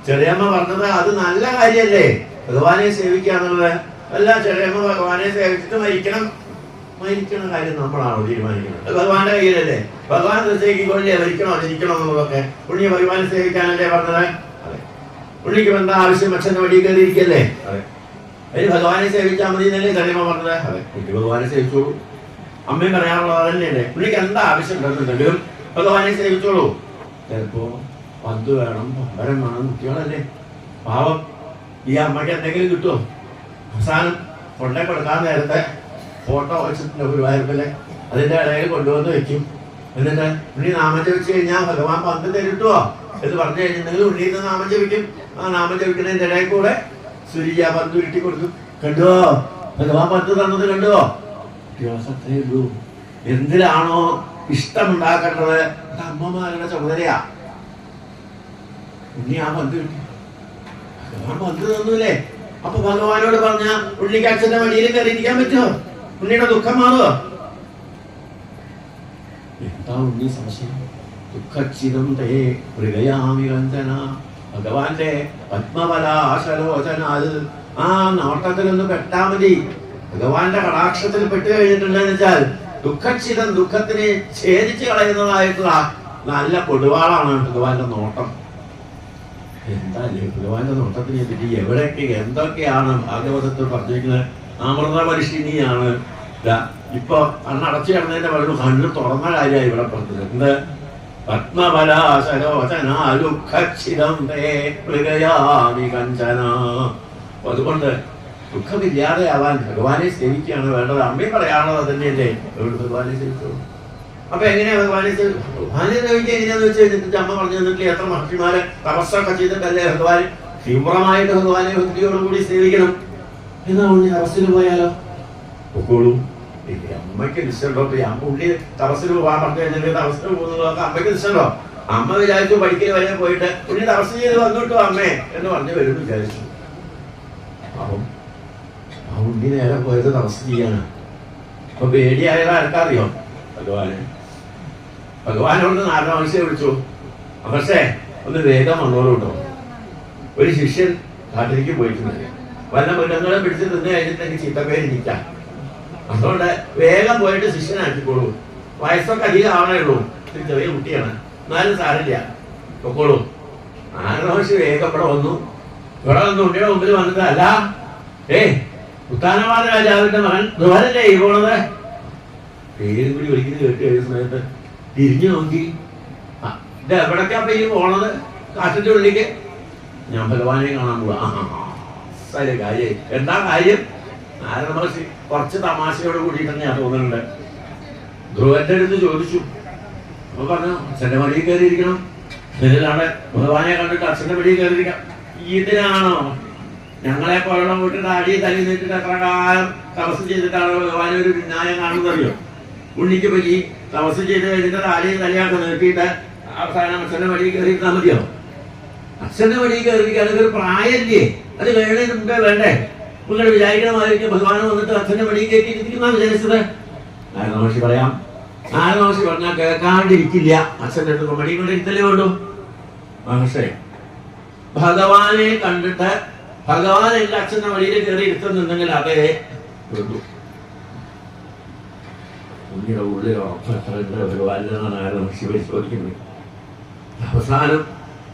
ചെറിയമ്മ പറഞ്ഞത് അത് നല്ല കാര്യല്ലേ. ഭഗവാനെ സേവിക്കാന്നുള്ളത് അല്ല. ചെറിയമ്മ ഭഗവാനെ സേവിച്ചിട്ട് മരിക്കണ കാര്യം നമ്മളാണോ തീരുമാനിക്കുന്നത്? ഭഗവാന്റെ കയ്യിലല്ലേ. ഭഗവാൻ നിശ്ചയിക്കൊള്ളേ മരിക്കണോ ജനിക്കണോ എന്നുള്ളതൊക്കെ. ഉണ്ണി ഭഗവാനെ സേവിക്കാനല്ലേ പറഞ്ഞത്? അതെ. ഉണ്ണിക്ക് എന്താ ആവശ്യം? അച്ഛൻ്റെ വഴി കയറിയിരിക്കല്ലേ? അതെ. അതിന് ഭഗവാനെ സേവിച്ചാൽ മതി എന്നല്ലേ ചെറിയമ്മ പറഞ്ഞത്? അതെ. ഉണ്ണി ഭഗവാനെ സേവിച്ചോളൂ. അമ്മയും പറയാനുള്ളത് അതന്നെയല്ലേ. ഉണ്ണിക്ക് എന്താ ആവശ്യം ഉണ്ടെന്നുണ്ടെങ്കിലും ഭഗവാനെ സേവിച്ചോളൂ. ചിലപ്പോ പന്ത് വേണം, പമ്പരം വേണം, കുട്ടികളല്ലേ പാവം. ഈ അമ്മയ്ക്ക് എന്തെങ്കിലും കിട്ടുമോ? അവസാനം കൊണ്ടേ കൊടുക്കാൻ നേരത്തെ ഫോട്ടോ വെച്ചിട്ടുണ്ട് ഗുരുവായൂരത്തിലെ. അതിന്റെ ഇടയിൽ കൊണ്ടുവന്ന് വെക്കും. എന്നിട്ട് ഉണ്ണി നാമം ജപിച്ചു കഴിഞ്ഞാൽ ഭഗവാൻ പന്ത് തരുട്ടുവോ എന്ന് പറഞ്ഞു കഴിഞ്ഞിട്ടുണ്ടെങ്കിൽ ഉണ്ണിന്ന് നാമം ജപിക്കും. ആ നാമം ജപിക്കുന്നതിന്റെ ഇടയിൽ കൂടെ സുരിജ പന്ത് ഉരുട്ടി കൊടുക്കും. കണ്ടുവോ ഭഗവാൻ പന്ത് തന്നത്? കണ്ടുവോ? വ്യത്യാസത്തേ ഉള്ളൂ. എന്തിലാണോ ഇഷ്ടമുണ്ടാക്കേണ്ടത് അമ്മമാരുടെ ചുമതലയാ. ഉണ്ണി ആ പന്ത് കിട്ടി, ഭഗവാൻ പന്ത് തന്നൂല്ലേ? അപ്പൊ ഭഗവാനോട് പറഞ്ഞ ഉണ്ണിക്ക് അച്ഛന്റെ വഴിയിൽ കയറിയിരിക്കാൻ പറ്റുമോ? ഉണ്ണിയുടെ ദുഃഖം മാറുമോ? എന്താ ഉണ്ണി സംശയം? ദുഃഖച്ചിതം തേ ഹൃദയാമി കഞ്ചന. ഭഗവാന്റെ പത്മപലാശലോചനാൽ ആ നോട്ടത്തിലൊന്ന് പെട്ടാ മതി. ഭഗവാന്റെ കടാക്ഷത്തിൽ പെട്ട് കഴിഞ്ഞിട്ടുണ്ടെന്ന് വെച്ചാൽ ദുഃഖച്ചിതം, ദുഃഖത്തിനെ ഛേദിച്ച് കളയുന്നതായിട്ടുള്ള നല്ല കൊടുവാളാണ് ഭഗവാന്റെ നോട്ടം. എന്താല്ലേ ഭഗവാന്റെ നോട്ടത്തിനെ പറ്റി എവിടെയൊക്കെ എന്തൊക്കെയാണ് ഭാഗവതത്തിൽ പറഞ്ഞിരിക്കുന്നത്? അമൃതപരിഷ്ഠിനിയാണ്. ഇപ്പൊ കണ്ണടച്ചു കിടന്നതിന്റെ പകരം കണ്ണ് തുറന്ന കാര്യമായി ഇവിടെ പറഞ്ഞത്. എന്ത്? അതുകൊണ്ട് ദുഃഖമില്ലാതെയാവാൻ ഭഗവാനെ സേവിക്കുകയാണ് വേണ്ടത്. അമ്മയും പറയാനുള്ളത് തന്നെയല്ലേ, ഭഗവാനെ സേവിച്ചോളൂ. അപ്പൊ എങ്ങനെയാ ഭഗവാനെ സേവിക്കുക? എങ്ങനെയാന്ന് വെച്ച് കഴിഞ്ഞിട്ട് അമ്മ പറഞ്ഞു തന്നിട്ടില്ല? എത്ര മഹർഷിമാരെ തപസ്സൊക്കെ ചെയ്തിട്ടല്ലേ ഭഗവാൻ തീവ്രമായിട്ട് ഭഗവാനെ ഭക്തിയോടുകൂടി സേവിക്കണം. എന്നാ ഉണ്ണി തപസ്സിന് പോയാലോ? പൊക്കോളൂ. അമ്മയ്ക്ക് നിശ്ചയുണ്ടോ? അമ്മ ഉണ്ണി തപസ്സിന് പോകാൻ പറഞ്ഞു കഴിഞ്ഞിട്ട് തപസ്സിന് പോകുന്നതൊക്കെ അമ്മയ്ക്ക് നിശ്ചയുണ്ടോ? അമ്മ വിചാരിച്ചു പഠിക്കൽ വരെ പോയിട്ട് ഉണ്ണി തപസ് ചെയ്ത് വന്നിട്ടോ അമ്മേ എന്ന് പറഞ്ഞു വരും വിചാരിച്ചു. അപ്പം ആ ഉണ്ണി നേരെ പോയത് തപസ് ചെയ്യാണ്. അപ്പൊ പേടിയായത് ആർക്കറിയോ? ഭഗവാന്. ഭഗവാനോട് നാരദമഹർഷിയെ വിളിച്ചു, മഹർഷേ ഒന്ന് വേഗം വന്നോളൂ കേട്ടോ. ഒരു ശിഷ്യൻ കാട്ടിലേക്ക് പോയിട്ടുണ്ട്, വല്ല മൃഗങ്ങളെ പിടിച്ച് തിന്നു കഴിഞ്ഞിട്ട് എനിക്ക് ചീത്തപ്പേരിരിക്കാം. അതുകൊണ്ട് വേഗം പോയിട്ട് ശിഷ്യനാക്കിക്കോളൂ. വയസ്സൊക്കെ അധികം ആവണേ ഉള്ളൂ, ചെറിയ കുട്ടിയാണ്, എന്നാലും സാരില്ല, പൊക്കോളൂ. നാരദമഹർഷി വേഗം ഇവിടെ വന്നു. ഇവിടെ വന്ന് ഉണ്ണിയുടെ മുമ്പിൽ വന്നിട്ട്, അല്ല ഉത്താനപാത രാജാവിന്റെ മകൻ ധ്രുവനല്ലേ ഈ പോണത്? പേരും കൂടി ഒരിക്കലും കേട്ട് കഴിയുന്ന സമയത്ത് തിരിഞ്ഞു നോക്കി, ഇത് എവിടേക്കാ ഈ പോണത്? കാട്ടിന്റെ ഉള്ളിലേക്ക്. ഞാൻ ഭഗവാനെ കാണാൻ പോവാ. കാര്യം എന്താ കാര്യം? നാരദ മഹർഷി കുറച്ച് തമാശയോട് കൂടിയിട്ട് ഞാൻ തോന്നുന്നുണ്ട്. ധ്രുവന്റെ അടുത്ത് ചോദിച്ചു. അപ്പൊ പറഞ്ഞു, അച്ഛന്റെ മടിയിൽ കയറിയിരിക്കണം. ഇതിലാണ് ഭഗവാനെ കണ്ടിട്ട് അച്ഛന്റെ മടിയിൽ കയറിയിരിക്കാം. ഇതിനാണോ ഞങ്ങളെ പോലുള്ള വീട്ടിൽ അടി തല്ലി നീട്ടിട്ട് എത്ര കാലം തപസ് ചെയ്തിട്ടാണ് ഭഗവാനെ ഒരു ന്യായം കാണുന്നറിയോ? ഉണ്ണിക്ക് പറ്റി തപസ് ചെയ്ത് കഴിഞ്ഞിട്ട് ആരെയും തലയാക്കി നീട്ടിയിട്ട് അവസാനം അച്ഛന്റെ വഴിയിൽ കയറിയിരുന്നാൽ മതിയോ? അച്ഛന്റെ വഴിയിൽ കയറിയിരിക്കാൻ ഒരു പ്രായല്ലേ? അത് വേണതിന് മുമ്പേ വേണ്ടേ? നിങ്ങൾ വിചാരിക്കണ മാതിരിക്കും ഭഗവാൻ വന്നിട്ട് അച്ഛന്റെ വഴിയിൽ കയറ്റിയിരിക്കുന്ന വിചാരിച്ചത്? നാരദമഹർഷി പറയാം. നാരദമഹർഷി പറഞ്ഞാൽ കേൾക്കാണ്ടിരിക്കില്ല. അച്ഛൻ്റെ അടുത്ത് മടി കൊണ്ട് ഇരുത്തലേ വേണ്ടു. മഹർഷേ, ഭഗവാനെ കണ്ടിട്ട് ഭഗവാൻ എന്റെ അച്ഛന്റെ വഴിയിൽ കയറി ഇരുത്തുന്നുണ്ടെങ്കിൽ അതേ വേണ്ടു. ഉണ്ണിയുടെ ഉള്ളിൽ ഉറപ്പുണ്ട് ഭഗവാനാണ് നാരദമഹർഷി പരിശോധിക്കുന്നത്. അവസാനം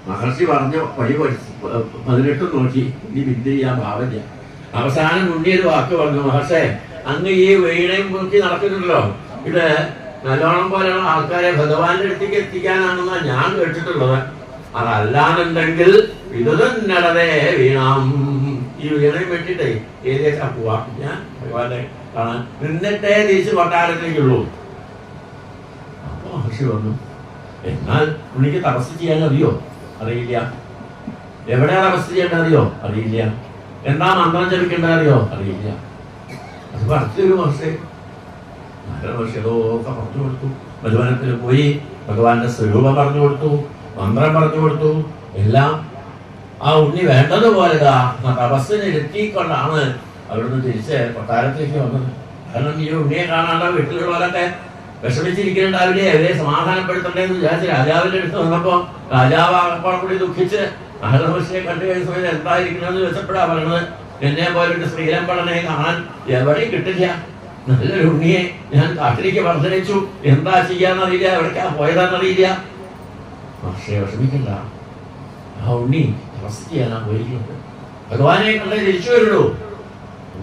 മഹർഷി പറഞ്ഞ വഴി 18 നോക്കി, ഇനി വിദ്യ ചെയ്യാൻ ഭാവമില്ല. അവസാനം ഉണ്ണിയൊരു വാക്ക് പറഞ്ഞു, മഹർഷേ അങ്ങ് ഈ വീണയും നോക്കി നടക്കുന്നുണ്ടല്ലോ, ഇത് നല്ലോണം പോലെയുള്ള ആൾക്കാരെ ഭഗവാന്റെ അടുത്തേക്ക് എത്തിക്കാനാണെന്നാണ് ഞാൻ കേട്ടിട്ടുള്ളത്. അതല്ലാന്നുണ്ടെങ്കിൽ ഇത് തന്നെടതേ വീണാം. ഈ വീണയും വെട്ടിട്ടേ ഏകദേശം പോവാ ഞാൻ ഭഗവാനെ കാണാൻ, നിന്നിട്ടേ തിരിച്ച് കൊട്ടാരത്തിലേക്കുള്ളൂ. അപ്പൊ മഹർഷി പറഞ്ഞു, എന്നാൽ ഉണ്ണിക്ക് തപസ് ചെയ്യാൻ അറിയോ? അറിയില്ല. എവിടെയാ തപസ് ചെയ്യേണ്ടത് അറിയോ? അറിയില്ല. എന്താ മന്ത്രം ജപിക്കേണ്ടത് അറിയോ? അറിയില്ല. അത് പറഞ്ഞൊരു മഹർഷി നാരദമഹർഷിയൊക്കെ പറഞ്ഞു കൊടുത്തു. മധുവനത്തിൽ പോയി ഭഗവാന്റെ സ്വരൂപം പറഞ്ഞു കൊടുത്തു, മന്ത്രം പറഞ്ഞു കൊടുത്തു, എല്ലാം. ആ ഉണ്ണി വേണ്ടതുപോലെ തപസ്സിന് ഇരുത്തിക്കൊണ്ടാണ് അവിടുന്ന് തിരിച്ച് കൊട്ടാരത്തിലേക്ക് വന്നത്. കാരണം ഈ ഉണ്ണിയെ കാണാണ്ട വീട്ടിലുള്ളവരൊക്കെ വിഷമിച്ചിരിക്കുന്നുണ്ടാവില്ലേ, അവരെ സമാധാനപ്പെടുത്തണ്ടേന്ന് വിചാരിച്ച് രാജാവിന്റെ അടുത്ത് വന്നപ്പോ രാജാവ് ആകപ്പാടെ കൂടി ദുഃഖിച്ച് നാരദമഹർഷിയെ കണ്ടു കഴിഞ്ഞ സമയത്ത് എന്തായിരിക്കണമെന്ന് ചോദിച്ചപ്പോഴാ പറയണത്, എന്നെ പോലൊരു ശ്രീരംഭടനെ കാണാൻ എവിടെയും കിട്ടില്ല. നല്ലൊരു ഉണ്ണിയെ ഞാൻ കാട്ടിലേക്ക് വർദ്ധനിച്ചു, എന്താ ചെയ്യാന്നറിയില്ല, എവിടേക്കാ പോയതാന്നറിയില്ല. പക്ഷേ വിഷമിക്കണ്ട, ആ ഉണ്ണി തപസ് ചെയ്യാനാ പോയിരിക്കുന്നത്. ഭഗവാനെ കണ്ടേ തിരിച്ചു വരുള്ളൂ.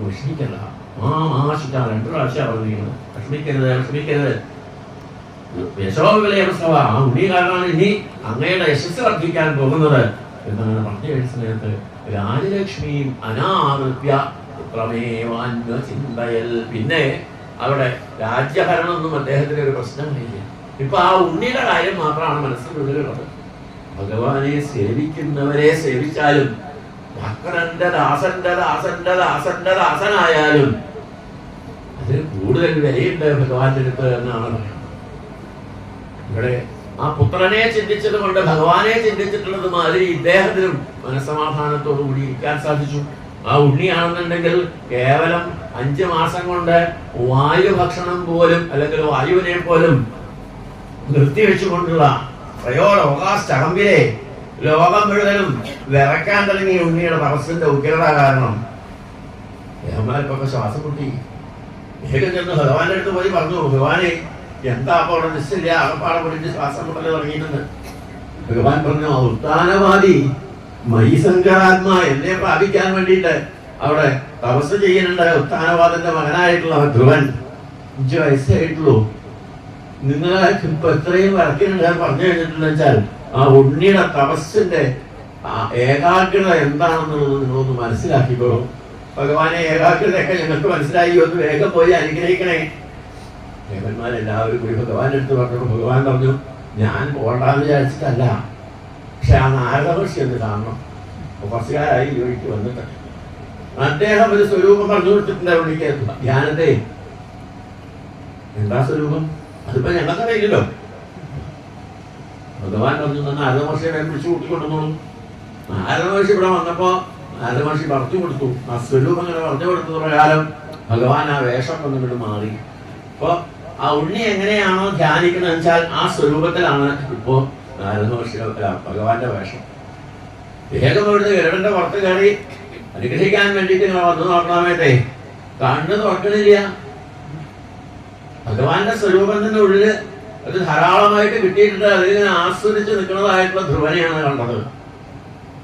വിഷമിക്കണ്ട. മാശിക്കാൻ 2 പ്രാവശ്യം പറഞ്ഞിരിക്കുന്നത്. വിഷമിക്കരുത്, വിഷമിക്കരുത്. യശോവിലയവസ്ഥവ, ആ ഉണ്ണി കാരണമാണ് ഇനി അങ്ങയുടെ യശസ് വർദ്ധിക്കാൻ പോകുന്നത് എന്നങ്ങനെ പറഞ്ഞു കഴിഞ്ഞ സമയത്ത് രാജലക്ഷ്മിയും അനാവൃത്യ ചിന്തയൽ. പിന്നെ അവിടെ രാജ്യഭരണമൊന്നും അദ്ദേഹത്തിന് ഒരു പ്രശ്നമില്ല. ഇപ്പൊ ആ ഉണ്ണിയുടെ കാര്യം മാത്രമാണ് മനസ്സിനുള്ളിലുള്ളത്. ഭഗവാനെ സേവിക്കുന്നവരെ സേവിച്ചാലും ഭക്തന്റെ ദാസന്റെ ദാസന്റെ ദാസന്റെ ദാസനായാലും അതിന് കൂടുതൽ വിലയുണ്ട് ഭഗവാന്റെ അടുത്ത് എന്നാണ് പറയുന്നത്. ഇവിടെ ആ പുത്രനെ ചിന്തിച്ചത് കൊണ്ട് ഭഗവാനെ ചിന്തിച്ചിട്ടുള്ളത് മാതിരി ഇദ്ദേഹത്തിനും മനസ്സമാധാനത്തോടു കൂടി ഇരിക്കാൻ സാധിച്ചു. ആ ഉണ്ണിയാണെന്നുണ്ടെങ്കിൽ കേവലം 5 മാസം കൊണ്ട് വായു ഭക്ഷണം പോലും അല്ലെങ്കിൽ വായുവിനെ പോലും നിർത്തിവെച്ചുകൊണ്ടുള്ള പ്രയോലോകാസ്റ്റകമ്പിലെ ലോകം മുഴുവനും വിറക്കാൻ തുടങ്ങിയ ഉണ്ണിയുടെ തപസ്സിന്റെ ഉഗ്രത കാരണം ദേവന്മാർക്കൊക്കെ ശ്വാസം മുട്ടി. വേഗം ചെന്ന് ഭഗവാന്റെ അടുത്ത് പോയി പറഞ്ഞു, ഭഗവാനെ എന്താ അപ്പൊ അവിടെ നിശ്ചയില്ല, അകപ്പാടെ പൊടിച്ച് ശ്വാസം മുട്ടല് തുടങ്ങിയിട്ടുണ്ട്. ഭഗവാൻ പറഞ്ഞു, ഉത്താനവാദി മൈസങ്കരാത്മാ എന്നെ പ്രാപിക്കാൻ വേണ്ടിയിട്ട് അവിടെ തപസ് ചെയ്യുന്നുണ്ട്. ഉത്താനവാദന്റെ മകനായിട്ടുള്ള ധ്രുവൻ 5 വയസ്സായിട്ടുള്ളൂ. നിങ്ങളെ ഇപ്പൊ എത്രയും വരയ്ക്കുന്നുണ്ട് പറഞ്ഞു കഴിഞ്ഞിട്ടുണ്ടെന്ന് വെച്ചാൽ ആ ഉണ്ണിയുടെ തപസ്സിന്റെ ഏകാഗ്രത എന്താണെന്നുള്ളത് നിങ്ങളൊന്ന് മനസ്സിലാക്കിക്കോളൂ. ഭഗവാനെ ഏകാഗ്രതയൊക്കെ ഞങ്ങൾക്ക് മനസ്സിലായി, ഒന്ന് വേഗം പോയി അനുഗ്രഹിക്കണേ. ദേവന്മാരെല്ലാവരും കൂടി ഭഗവാന്റെ അടുത്ത് പറഞ്ഞു. ഭഗവാൻ പറഞ്ഞു, ഞാൻ പോകണ്ടെന്ന് വിചാരിച്ചിട്ടല്ല, പക്ഷെ ആ നാരദ ഋഷി എന്ന് കാണണം. കുറച്ചുകാരായി ഈ വഴിക്ക് വന്നിട്ട് അദ്ദേഹം ഒരു സ്വരൂപം പറഞ്ഞു കൊടുത്തിട്ടുണ്ട് ഉണ്ണിക്ക് ധ്യാനത്തെ. എന്താ സ്വരൂപം? അതിപ്പോ ഞങ്ങൾക്കറിയില്ലല്ലോ. ഭഗവാൻ പറഞ്ഞു, നാരദ മഹർഷിയെ വിളിച്ചു കൂട്ടിക്കൊണ്ടുവന്നോളൂ. നാരദ മഹർഷി ഇവിടെ വന്നപ്പോ നാരദ മഹർഷി പറഞ്ഞു കൊടുത്തു. ആ സ്വരൂപം ഇങ്ങനെ പറഞ്ഞു കൊടുത്തത് പ്രകാരം ഭഗവാൻ ആ വേഷം വന്നിട്ട് മാറി. അപ്പൊ ആ ഉണ്ണി എങ്ങനെയാണോ ധ്യാനിക്കുന്നത് വെച്ചാൽ ആ സ്വരൂപത്തിലാണ് ഇപ്പോ നാരദ മഹർഷി ഭഗവാന്റെ വേഷം. വേഗം അവിടുന്ന് ഗരുഡന്റെ പുറത്ത് കയറി അനുഗ്രഹിക്കാൻ വേണ്ടിയിട്ട് ഇങ്ങനെ വന്നു നോക്കണമേട്ടെ, കണ്ണ് തുറക്കണില്ല. ഭഗവാന്റെ സ്വരൂപത്തിന്റെ ഉള്ളില് അത് ധാരാളമായിട്ട് കിട്ടിയിട്ടുണ്ട്. അതിലിങ്ങനെ ആസ്വദിച്ച് നിൽക്കുന്നതായിട്ടുള്ള ധ്രുവനെയാണ് കണ്ടത്.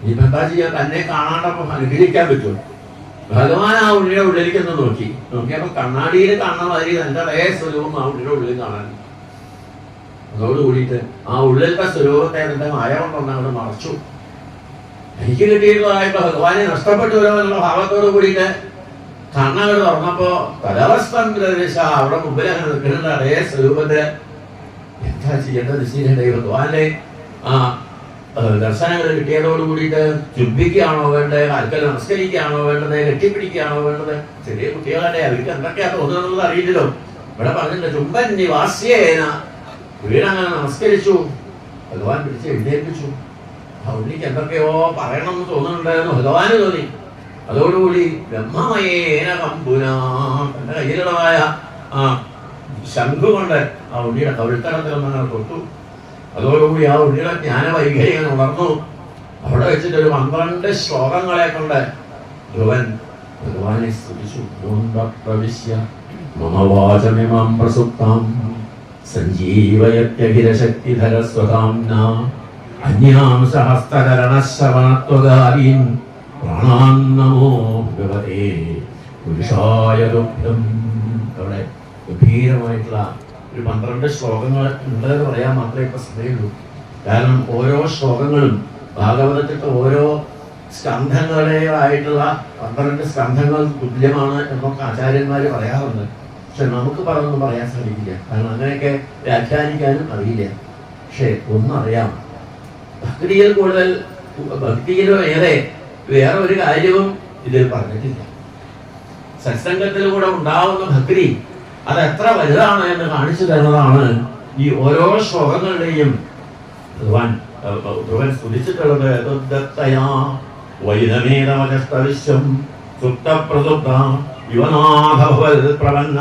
ഈ എന്താ ചെയ്യാൻ, തന്നെ കാണാണ്ടപ്പോ അനുഗ്രഹിക്കാൻ പറ്റുമോ? ഭഗവാൻ ആ ഉള്ളിയുടെ ഉള്ളിലേക്ക് ഒന്ന് നോക്കിയപ്പോ കണ്ണാടിയിൽ കാണുന്ന മാതിരി തന്റെ അതേ സ്വരൂപം ആ ഉള്ളിയുടെ ഉള്ളിൽ കാണാൻ. അതോടുകൂടിയിട്ട് ആ ഉള്ളിലത്തെ സ്വരൂപത്തെ തന്റെ മായ കൊണ്ടൊന്ന് അവിടെ മറച്ചു. എനിക്ക് കിട്ടിയിട്ടുള്ളതായിട്ട് ഭഗവാനെ നഷ്ടപ്പെട്ടുവല്ലോ എന്നുള്ള ഭാവത്തോട് കൂടിയിട്ട് കണ്ണകൾ തുറന്നപ്പോ കലാവസ്ഥം ദിശ അവിടെ മുമ്പിൽ അങ്ങനെ നിൽക്കുന്നുണ്ട് അതേ സ്വരൂപത്തില്. എന്താ ചെയ്യേണ്ടത്? ശരിയല്ലേ? ഭഗവാന്റെ ആ ദർശനങ്ങൾ കിട്ടിയതോട് കൂടിയിട്ട് ചുംബിക്കുകയാണോ വേണ്ടത്, ആൾക്കാർ നമസ്കരിക്കുകയാണോ വേണ്ടത്, കെട്ടിപ്പിടിക്കുകയാണോ വേണ്ടത്? ചെറിയ കുട്ടികളെ അവർക്ക് എന്തൊക്കെയാ തോന്നുന്നത് അറിയില്ലല്ലോ. ഇവിടെ പറഞ്ഞിട്ടുണ്ട്, ചുംബൻ നിവാസ്യേന, വീടങ്ങനെ നമസ്കരിച്ചു. ഭഗവാൻ പിടിച്ച് എഴുന്നേൽപ്പിച്ചു. ആ ഉണ്ണിക്ക് എന്തൊക്കെയോ പറയണമെന്ന് തോന്നുന്നുണ്ടായിരുന്നു ഭഗവാന് തോന്നി. അതോടുകൂടി ബ്രഹ്മമയേന കമ്പുന തന്റെ കയ്യിലുള്ളതായ ആ ശംഖു കൊണ്ട് ആ ഉണ്ണിയുടെ കവിൾത്തടത്തിലൊന്നങ്ങനെ തൊട്ടു. അതോടുകൂടി ആ ഉണ്ണിയുടെ ജ്ഞാനവൈഖരികൾ ഉണർന്നു. അവിടെ വെച്ചിട്ട് ഒരു 12 ശ്ലോകങ്ങളെ കൊണ്ട് ധ്രുവൻ ഭഗവാനെ സ്തുതിച്ചു. പ്രവിശ്യ മമ വാചമിമാം പ്രസുപ്താം സഞ്ജീവയത്യഖിലശക്തിധരസ്വകാംനാ അന്യാം സഹസ്തകരണശ്രവണത്വകാരീൻ പ്രാണാൻ നമോ ഭഗവതേ പുരുഷായ തുഭ്യം. അവിടെ ഗംഭീരമായിട്ടുള്ള ഒരു 12 ശ്ലോകങ്ങൾ ഉണ്ടെന്ന് പറയാൻ മാത്രമേ ഇപ്പൊ സമയമുള്ളൂ. കാരണം ഓരോ ശ്ലോകങ്ങളും ഭാഗവതത്തിലെ ഓരോ സ്കന്ധങ്ങളായിട്ടുള്ള 12 സ്കന്ധങ്ങൾ തുല്യമാണ് എന്നൊക്കെ ആചാര്യന്മാര് പറയാറുണ്ട്. പക്ഷെ നമുക്ക് പറഞ്ഞൊന്നും പറയാൻ സാധിക്കില്ല, കാരണം അങ്ങനെയൊക്കെ വ്യാഖ്യാനിക്കാനും അറിയില്ല. പക്ഷെ ഒന്നറിയാം, ഭക്തിയിൽ കൂടുതൽ ഭക്തിയിലും ഏറെ വേറെ ഒരു കാര്യവും ഇതിൽ പറഞ്ഞിട്ടില്ല. സത്സംഗത്തിലൂടെ ഉണ്ടാവുന്ന ഭക്തി അത് എത്ര വലുതാണ് എന്ന് കാണിച്ചു തരുന്നതാണ് ഈ ഓരോ ശ്ലോകങ്ങളുടെയും ധ്രുവൻ സ്തുതിച്ചിട്ടുള്ളത്. വൈദമേതമജസ്തവിശ്വം സുപ്തപ്രസുപ്ത യുവനാഥഭവൽ പ്രപന്ന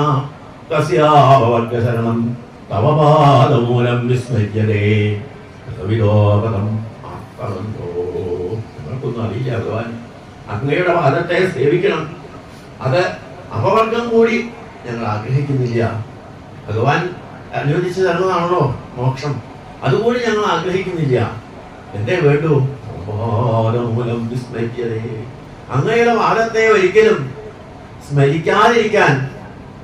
തസ്യാവവർഗശരണം തവ പാദമൂലം വിസ്മര്യതേ വിദോപദം ആത്മബന്ധോ. നിങ്ങൾക്കൊന്നും അറിയില്ല, ഭഗവാൻ അങ്ങയുടെ പാദത്തെ സേവിക്കണം, അത് അപവർഗം കൂടി ഞങ്ങൾ ആഗ്രഹിക്കുന്നില്ല. ഭഗവാൻ അനുവദിച്ചു തരുന്നതാണല്ലോ മോക്ഷം, അതുകൂടി ഞങ്ങൾ ആഗ്രഹിക്കുന്നില്ല. എന്തേ വേണ്ടു? മൂലം വിസ്മരിക്കതേ, അങ്ങയുടെ വാദത്തെ ഒരിക്കലും സ്മരിക്കാതിരിക്കാൻ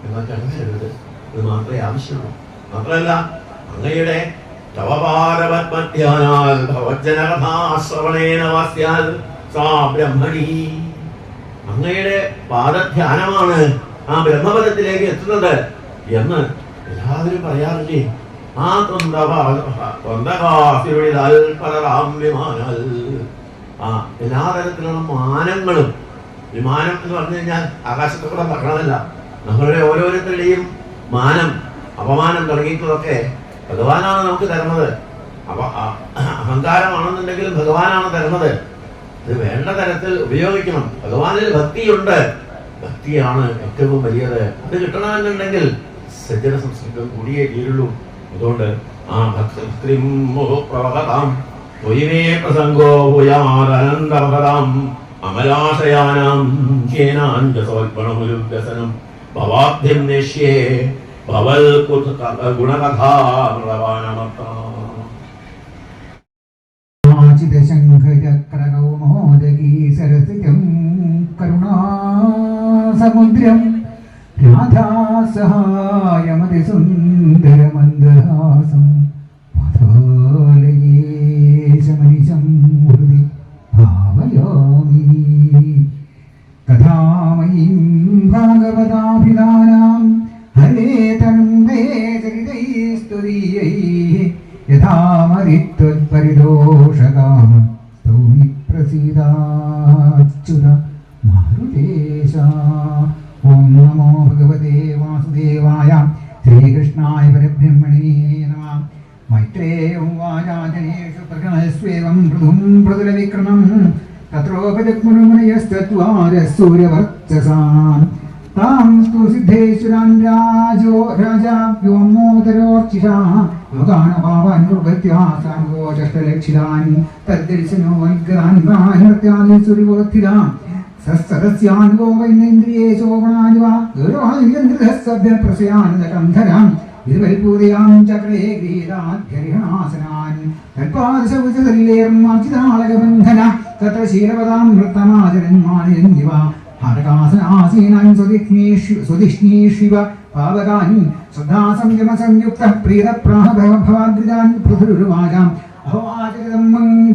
നിങ്ങൾക്ക് അനുവദിക്കരുത്. ഇത് മാത്രമേ ആവശ്യമുള്ളൂ. മാത്രമല്ല, അങ്ങയുടെ തവപാദപത്മധ്യാനാൽ ഭവജ്ജനകഥാശ്രവണേന വാസ്യാൽ സാ ബ്രഹ്മണി, അങ്ങയുടെ പാദധ്യാനമാണ് ആ ബ്രഹ്മപദത്തിലേക്ക് എത്തുന്നത് എന്ന് എല്ലാവരും പറയാറില്ലേ? ആ എല്ലാ തരത്തിലുള്ള മാനങ്ങളും, വിമാനം എന്ന് പറഞ്ഞു കഴിഞ്ഞാൽ ആകാശത്തെ കൂടെ പറയണമല്ല, നമ്മളുടെ ഓരോരുത്തരുടെയും മാനം അപമാനം തുടങ്ങിയിട്ടുള്ളതൊക്കെ ഭഗവാനാണ് നമുക്ക് തരുന്നത്. അപ്പൊ അഹങ്കാരമാണെന്നുണ്ടെങ്കിൽ ഭഗവാനാണ് തരുന്നത്. ഇത് വേണ്ട തരത്തിൽ ഉപയോഗിക്കണം. ഭഗവാനിൽ ഭക്തിയുണ്ട്. ഭക്തിയാണ് ഏറ്റവും വലിയത്. അത് കിട്ടണമെന്നുണ്ടെങ്കിൽ സജ്ജന സംസ്കൃതം കൂടിയേ തീരുള്ളൂ. അതുകൊണ്ട് ആ ഭക്തിം പ്രവഹതാം ത്വയിമേ പ്രസംഗോ ഭൂയാനന്ദമഹതാം അമലാശയാനാം ജ്ഞാനാഞ്ജസോൽപണമുരുവ്യസനം ഭവാബ്ധിം നേഷ്യേ ഭവൽ ഗുണകഥാമൃതവാനമർത്താം. ശങ്കരകൗമോദകീ സരസിജം കരുണാസമുദ്രം രാധാസഹായമതിസുന്ദരമന്ദഹാസം മധോലയേശമനിശം ഹൃദി ഭാവയാമി. കഥാമയീം ഭാഗവതാഭിധാനാം ഹരേ തന്മേ ചരിതൈസ്തുതീയൈഃ യഥാമരിത്വത്പരിദോഷകാമ സ്തൗമി പ്രസീദാച്യുത മാരുതേശ. ഓം നമോ ഭഗവതേ വാസുദേവായ ശ്രീകൃഷ്ണായ പരബ്രഹ്മണേ നമഃ. മൈത്രേയം വാചാജനേഷു പ്രകണസ്വേവം മൃദും മൃദുലവിക്രമം തത്രോപജഗ്മുനിമനയസ്തത്വാരസൂര്യവർച്ചസാം താം സ്തു സിദ്ധേശ്വരാൻ രാജാ വ്യോമോദരോർച്ചിഷാ യോഗാനഭാവാൻ നിർവൃത്യാസാംഗോചഷ്ടലക്ഷിതാൻ തദ്ദർശനോ വിഗ്രാൻ നൃത്യാദി സുരിവോത്ഥിതാം സസ്സദസ്യാൻ ഗോവൈനേന്ദ്രിയേ ശോഭനാനുവ ഗൗരവായുന്ദ്രസഭ്യപ്രസയാനന്ദകന്ധരാം ഇരുവൽപൂരയാം ചക്രേ ഗീതാധ്യരിഹണാസനാൻ തൽപാദശൗചതല്ലേർമാർജിതാളകബന്ധന തത്ര ശീലവതാം നൃത്തമാചരന്മാനിരഞ്ജിവ ഹരകാസനാസീനാൻ സ്വദിഷ്ണീഷിവ പാവകാനി ശ്രദ്ധാസംയമസംയുക്ത പ്രീതപ്രാഹഭവാദ്രിജാൻ പൃഥുരുവാചാം അഹോആചരിതം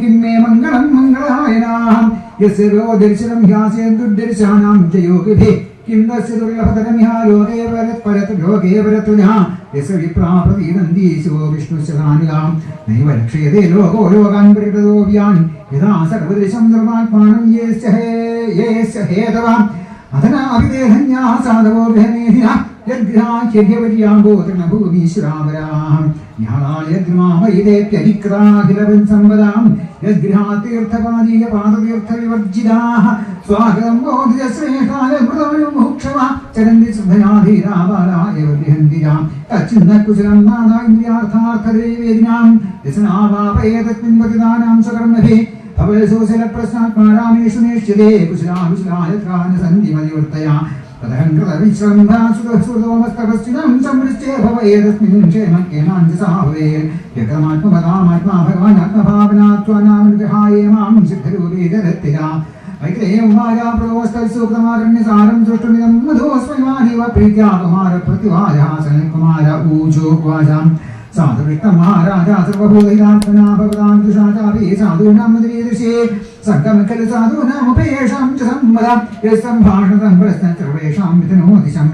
കിമ്മേ മംഗളം മംഗളായനാം യസ്യ ദർശനം ഹ്യാസേന്ദുർദർശാനാം ച യോഗിഭിः കിം തസ്യ ദുർലഭതരമിഹ ലോകേ പരത് ലോകേ പരത്തുജാ യസ്യ വിപ്രാപ്രതീനന്ദീശോ വിഷ്ണുശതാനികാം നൈവ രക്ഷയതേ ലോകോ ലോകാൻ പരിതതോപ്യാൻ യഥാ സർവദൃശം ധർമാത്മാനം യേസ്യ ഹേതവാം അധനാഭിദേഹന്യാ സാധവോ ഗ്രഹമേധിന യദ്ഗൃഹാഖ്യഭൂമീശ്വരാവരാം ജ്ഞാനായദ്മാമയിദേപ്യരിക്രാഖിലവൻ സമ്പദാം യദ്ഗൃഹാതീർത്ഥപാദീയ പാദതീർത്ഥവിവർജിതാഃ സ്വാഗതം ബോധിശ്രേഷ്ഠായ മൃതമുക്ഷവ ചരന്തി ശ്രദ്ധയാധീരാബാലായ വൃഹന്തിരാം തച്ചിന്നകുശലം നാനാഇന്ദ്രിയാർത്ഥാർത്ഥദേവേദിനാം യസനാവാപയേതസ്മിൻ പതിതാനാം സ്വകർമ്മഭിः ഭവൽസോശലപ്രശ്നാത്മാരാമേഷു നേഷ്യതേ കുശലാകുശലായത്രാന സന്ധിമതിവർത്തയാ തദഹംകൃതവിശ്രംഭാസുതോമസ്തപശ്ചിതം സംവൃശ്ചേ ഭവേതസ്മിൻ ക്ഷേമക്കേനാഞ്ജസാഭവേ വ്യക്രമാത്മപദാമാത്മാ ഭഗവാനാത്മഭാവനാത്വാനാമനുഗ്രഹായേ മാം സിദ്ധരൂപേ ജഗത്തിരാ വൈക്ലേയമായാ പ്രദോസ്തത്സൂക്തമാരണ്യസാരം സൃഷ്ടുമിദം മധോസ്മൈവാനീവ പ്രീത്യാകുമാര പ്രതിവാജാ സനൽകുമാര ഊജോ വാചാം സാധുവിക്തമാരാജാ സർവഭൂതൈരാത്മനാ ഭഗവാൻ ദുഷാചാപി സാധൂനാമതിരീദൃശേ സംഗമഖലു സാധൂനാമുപേഷാം ച സമ്മദം യസ്സംഭാഷണം പ്രശ്നചർവേഷാം മിഥുനോദിശം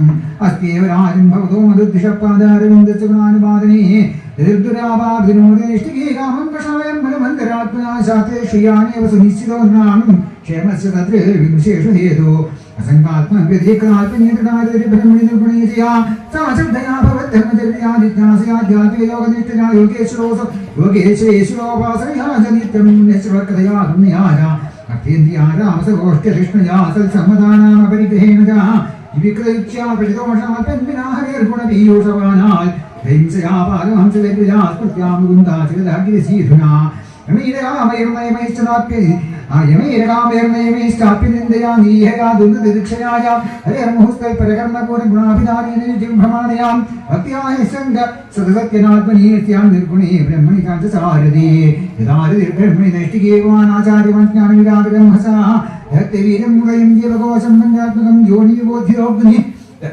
അസ്ത്യേവ രാജൻ ഭവതോ മധുദ്ദിശപാദാരവിന്ദസുഗുണാനുപാദനേ ദീർഘുരാവാർദിനോദേഷ്ടികേ കാമം കഷായം ബലമന്തരാത്മനാ ശാസ്ത്രേ ശ്രിയാനേവ സുനിശ്ചിതോ നാം ക്ഷേമസ്യ തത്ര വിശേഷ ഹേതോ അസംകാത്മവ്യതിക്രാൽപന്യതൃബ്രഹ്മണി നിർഗുണീജയാ സാശ്രദ്ധയാ ഭവദ്ധർമ്മചര്യാ ജിജ്ഞാസയാധ്യാത്മയോഗനിഷ്ഠനാ യോഗേശ്വരേശ്വരോപാസനയാ ച നിത്യം പുണ്യശ്രവകഥയാ പുണ്യായ അർത്ഥേന്ദ്രിയാ രാമസഗോഷ്ഠ്യധിഷ്ണയാ സത്സമ്മദാനാമപരിഗ്രഹേണ ച വിവിക്രയിച്ഛാ പ്രതിദോഷാൽപന്വിനാ ഹരേർഗുണപീയൂഷവാനാൽ ഹൈംസയാ പാരമഹംസവിദ്യാ സ്മൃത്യാ മുകുന്ദാ ചിരദാഗ്രിസീധുനാ യമൈരകാമേർനയമൈശ്ചാപ്യനിന്ദയാ നീഹയാ ദുർഗതിദക്ഷയായ ഹരേർമുഹുസ്തൈ പരകർമ്മപൂർണഗുണാഭിധാനേനജിംഭ്രമാണയാം ഭക്തിയായ സംഗ സദസത്യനാത്മനീസ്യാം നിർഗുണേ ബ്രഹ്മണി കാന്തസാരദേ യഥാരതിർബ്രഹ്മണി നൈഷ്ഠികേവാനാചാര്യവാൻ ജ്ഞാനവിരാഗബ്രഹ്മസാ ഭക്തിവീരം മുഖയും ജീവകോശം പഞ്ചാത്മകം യോനിവിബോധിയോഗ്നി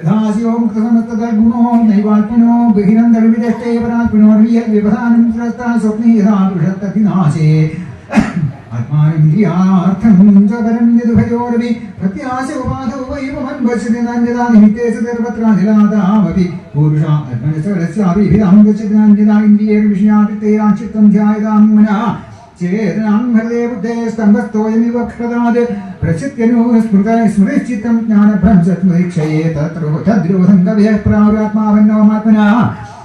ദാസ്യോ മുക്തസമസ്തദർഗുണോ നൈവാത്മനോ ബഹിരന്തർവിദഷ്ടേ പരാത്മനോ വിവധാനം ശ്രസ്താ സ്വപ്നേ യഥാപുരുഷത്തതിനാശേ ആത്മാനേന്ദ്രിയാർത്ഥം ച പരം യദുഭയോരവി പ്രത്യാശ ഉപാധോ വൈവമൻ വശതി നാന്യതാ നിമിത്തേ സർവത്രാനിലാതാവപി പുരുഷ ആത്മനസ്വരസ്യാഭിഭിരാം വശതി നാന്യതാ ഇന്ദ്രിയേർവിഷയാദിത്തേരാക്ഷിത്തം ധ്യായതാം മനഃ ചേതനാം ഹൃദയ ബുദ്ധേ സ്തംഭസ്തോയമിവ ക്ഷതാത് പ്രസിദ്ധ്യനോ സ്മൃതശ്ചിത്തം ജ്ഞാനഭ്രംശസ്മൃതിക്ഷയേ തദ്രോധം കവയഃ പ്രാവരാത്മാവന്നോമാത്മനാ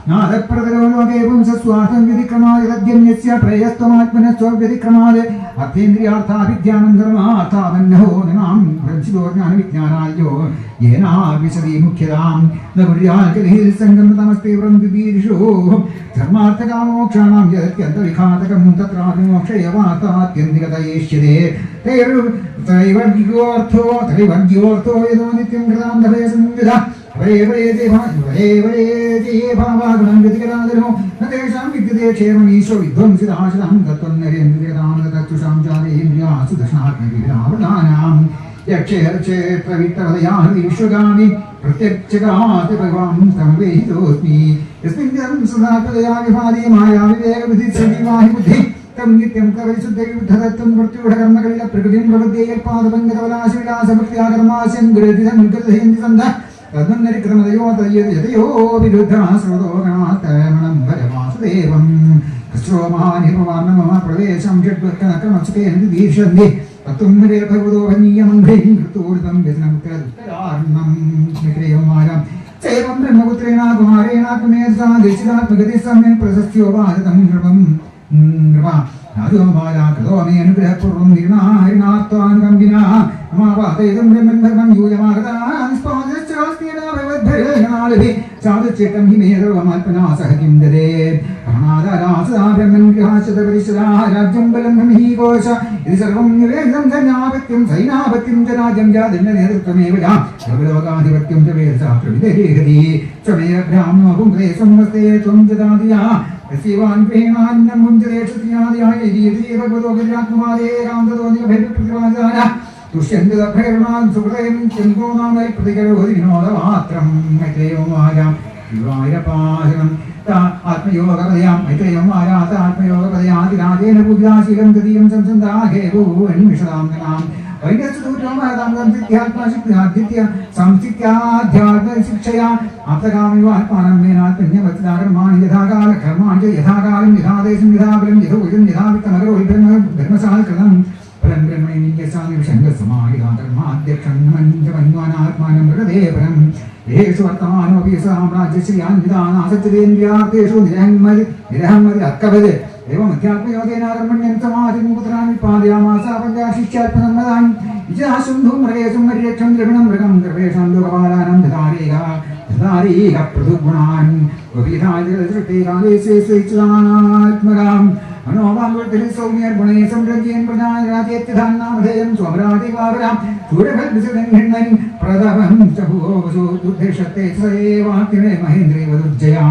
നാദപ്രദരോ ലോകേ പുംസസ്വാർത്ഥം വ്യതിക്രമാത് തദ്യന്യസ്യ പ്രേയസ്ത്വമാത്മനസ്വവ്യതിക്രമാത് അർത്ഥേന്ദ്രിയാർത്ഥാഭിജ്ഞാനം ധർമാർത്ഥാവന്നഹോ നമാം പ്രഞ്ചിതോ ജ്ഞാനവിജ്ഞാനായോ യേനാവിശദീ മുഖ്യതാം നകുര്യാൽകലീൽ സംഗം നമസ്തേ വ്രംവിബീരിഷോ ധർമാർത്ഥകാമോക്ഷാണാം യത്യന്തവിഘാതകം തത്രാഭിമോക്ഷയവാർത്താത്യന്തികതയേഷ്യതേ ത്രൈവർഗ്യോർത്ഥോ യതോ നിത്യം കൃതാം തപയസംവിധ േഷാം വിദ്യതേ ക്ഷേമീശോ വിധ്വംസിതാശം തത്വം നരേന്ദ്രിയതാമതച്ചുഷാം ജാതേന്ദ്രിയാസുദശാത്മവിരാവൃതാനാം യക്ഷേത്രവിത്തവദയാഹീശ്വഗാമി പ്രത്യക്ഷകാതിഭവാം സംവേഹിതോസ്മി യസ്മിൻ സദാപദയാ വിഭാതി മായാ വിവേകവിധിസീമാഹി ബുദ്ധി തം നിത്യം കവരിശുദ്ധയുദ്ധതത്വം മൃത്യുഢകർമ്മകളില പ്രകൃതിം പ്രവൃത്തിയൽപാദപങ്കതവലാശവിലാസഭക്തിയാകർമാശം ഗൃഹ്യന്തി സന്ധ തദ്വന്നരിക്രമതയോ തയ്യതയോ വിരുദ്ധാശ്രുതോഗണാത്തമണം വരവാസുദേവം കശ്രോമാനിപവാർണമ പ്രവേശം ഷഡ്വർക്കനക്രമസുതേന ദീർഷന്തി തത്വം വരേ ഭഗവതോ ഭനീയമംഘ്രീം കൃതോടിതം വ്യസനമുത്തരദുഃഖരാർണം വിക്രയമാരം സേവം ബ്രഹ്മപുത്രേണ കുമാരേണാത്മേധസാ ദർശിതാത്മഗതി സമയം പ്രശസ്ത്യോ വാദതം നൃപം നൃപ നാദോമാലാ കൃതോമേ അനുഗ്രഹപൂർവം നിർണാഹരിണാത്വാനുകമ്പിനാ നമാവാതേതം ബ്രഹ്മൻ ധർമ്മം യൂയമാഗതാ നിസ്പാദശ്ചാസ്തീനാഭവദ്ഭരനാളിഭി ചാതുച്ചിട്ടം ഹി മേധവമാത്മനാ സഹ കിം ദദേ പ്രാണാദാരാസദാ ബ്രഹ്മൻ ഗൃഹാശതപരിശദാ രാജ്യം ബലം ഹി കോശ ഇത് സർവം നിവേദം ധന്യാപത്യം സൈനാപത്യം ച രാജ്യം ജാതന്ന നേതൃത്വമേവ സർവലോകാധിപത്യം ച വേദശാസ്ത്രവിദേഹതി ചമേയ ബ്രാഹ്മണോ പുംസേ സംവസ്തേ ത്വം ദദാതിയാ യസ്യവാൻ പ്രേമാന്നം മുഞ്ചരേക്ഷത്യാദിയായ രീതിയെ ഭഗവതോ കല്യാത്മാദേ കാന്തതോ നിഭേദപ്രതിവാദാന തുഷ്യന്തഭൈർമാൻ സുഹൃതയം ചന്ദ്രോനാമൈ പ്രതികരോധിനോദമാത്രം മൈത്രേയമാരാം ശിവായിരപാശനം ആത്മയോഗപദയാം മൈത്രേയമാരാത്ത ആത്മയോഗപദയാതിരാജേന പൂജാശീലം തദീയം സംസന്താഹേഭൂവന്മിഷതാം നനാം സംസ്ഥിത്യാധ്യാത്മശിക്ഷയാ ആപ്തകാമിവാത്മാനം മേനാത്മന്യവത്കർമാണി യഥാകാല കർമാണി യഥാകാലം യഥാദേശം യഥാബലം യഥോജം യഥാവിത്തമകരോ ബ്രഹ്മസാൽകൃതം പരം ബ്രഹ്മണിസമാഹിതാധർമാധ്യക്ഷം മഞ്ജമന്വാനാത്മാനം മൃഗദേവനം യേഷു വർത്തമാനോപി സാമ്രാജ്യശ്രിയാൻവിധാനാസത്യദേന്ദ്രിയാർത്ഥേഷു നിരഹമതി അക്കവത് एवं अध्यात्मयोगेन कर्मण्यं समाधिं पुत्रान् विपादयामास पञ्चाशिष्यात्मसम्मदान् इतिहासं धूम्रकेशं मर्यक्षं द्रविणं मृगं द्रवेषं लोकपालानं दधारीह पृथुगुणान् गोपीधादिसृष्टे काले स्वेच्छात्मकाम् मनोवाङ्गुर्तिः सौम्यर्गुणे संरज्येन् प्रजाराजेत्यधान्नामधेयं स्वमरादिवावरां सूर्यभद्रसदन्घण्णन् प्रदवं च भुवोवसो दुर्धेशते स एवाक्तिने महेन्द्रे वदुज्जया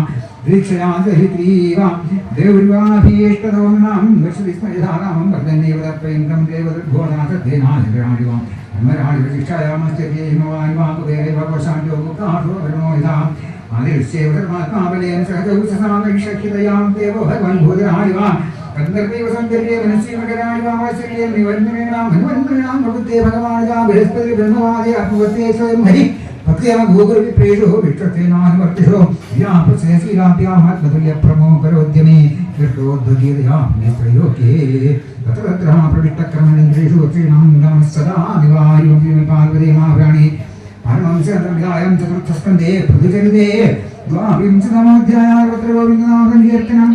दीक्षयान्तहित्रीवां देवरिवाभीष्टदोमनां वृषविस्मयधारामं वर्धन्नेव तत्प्रेन्द्रं देवदुर्भोदासद्धेनाधिराणिवां ब्रह्मराणिवशिक्षायामश्चर्ये हिमवान् वाकुदेव वशान्यो मुक्ताशो वर्णोहिताम् आदिर्ष्येव धर्मात्माबलेन सहजौ ससामैषक्षितयां देवो भगवन् भूतराणिवां कन्दर्पैव सौन्दर्ये मनस्सीमकराणिवां वात्सल्ये निवर्णमेणां हनुमन्त्रिणां प्रबुद्धे भगवानिजा बृहस्पति ब्रह्मवादे आत्मवत्ते स्वयं हरि भक्त्या भूगुरुविप्रेषो विष्टतेनानुवर्तिषो श्रीराप्यामात्मतुल्यप्रमो करोद्यमे कृष्णोद्भगीयतया नेत्रयोगे तत्र तत्र प्रविष्टक्रमणेन्द्रेषु श्रीणां नमः सदा निवायुं पार्वती महाप्राणि परमंसमिदायं चतुर्थस्कन्धे पृथुचरिते द्वाविंशतमोऽध्यायः तत्र गोविन्दनामसङ्कीर्तनम्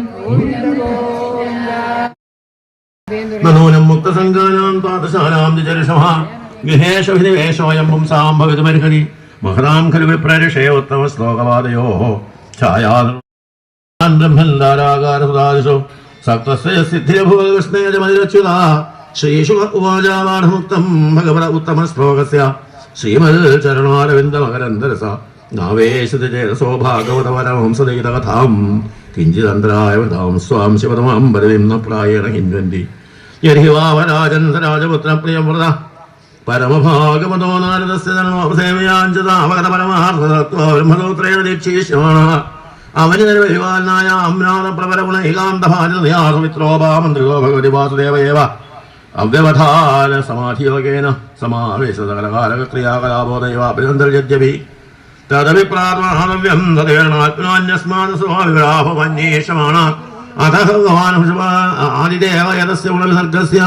मनूनं मुक्तसङ्गानां पादशालां द्विजर्षभः गृहेषु विनिवेशोऽयं पुंसां भवितुमर्हति महतां खलु विप्रऋषे उत्तमश्लोकवादयोः छायान् ब्रह्मन्दारागारसुदादिषु सक्तस्य सिद्धिर्भुवकृष्णेजमनिरच्युता श्रीशुक उवाचावाढमुक्तं भगवत उत्तमश्लोकस्य श्रीमच्चरणारविन्दमकरन्दरस नावेशुतिचेतसो भागवतवरहंसदयितकथां किञ्चिदन्तराय वदां स्वां शिवतमां वरदिं न प्रायेण हिन्वन्ति यर्हि वावराजन् स राजपुत्रप्रियव्रत परमभागवतो नारदस्य धर्मोपसेवयाञ्चतावगतपरमार्थतत्त्वब्रह्मसूत्रेण दीक्षीष्यमाणः അവനിർവഹിവാനായ അമ്നാഥപ്രവരഗുണൈകാന്തഭാരതയാസുമിത്രോപാമന്ത്രിയോ ഭഗവതി വാസുദേവ ഏവ അവ്യവധാന സമാധിയോഗേന സമാവേശതകലകാലക്രിയാകലാബോധൈവാഭിനന്ദർയദ്യപി തദഭിപ്രാത്മഹാനവ്യം തദേണാത്മനാന്യസ്മാനസ്വാവിരാഹമന്യേഷമാണ അഥ ഭഗവാൻ ആദിദേവ യതസ്യ ഗുണവിസർഗസ്യ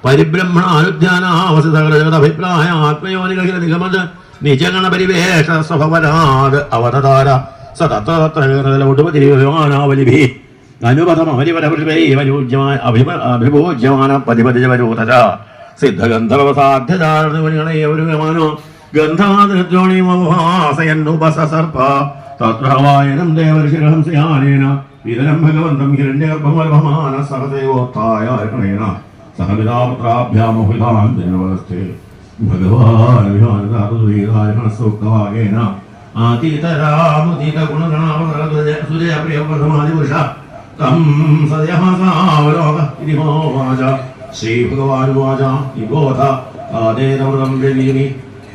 പരിബ്രഹ്മണാനുധ്യാനാവസിതകൃതഭിപ്രായ ആത്മയോനികഹിരനിഗമത് നിജഗണപരിവേഷ സ്വഭവനാത് അവതതാര സതത്വലിഭി അനുപഥമരിപരപരിപൂജ്യമാന പതിപതിജവരൂതര സിദ്ധഗന്ധർവസാധ്യതാരണോ ഗന്ധാദ്രോണിമഭാസയന്നുപസർപ്പ തത്രവായനം ദേവർഷിരഹംസയാനേന വിതരം ഭഗവന്തം ഹിരണ്യഗർഭമർഭമാന സഹദേവോത്തായേന സഹപിതാപുത്രാഭ്യാമോഹിതാൻ ജനവസ്ഥേ ഭഗവാൻ വിഹാനസൂക്തവാകേന ആതീതരാമുദീതഗുണഗണാവതരസുജയപ്രിയപ്രഥമാദിപുരുഷ തം സദയഹസാവലോക ഇതി വാച ശ്രീഭഗവാനുവാച നിബോധ ആദേതമൃതം രവീമി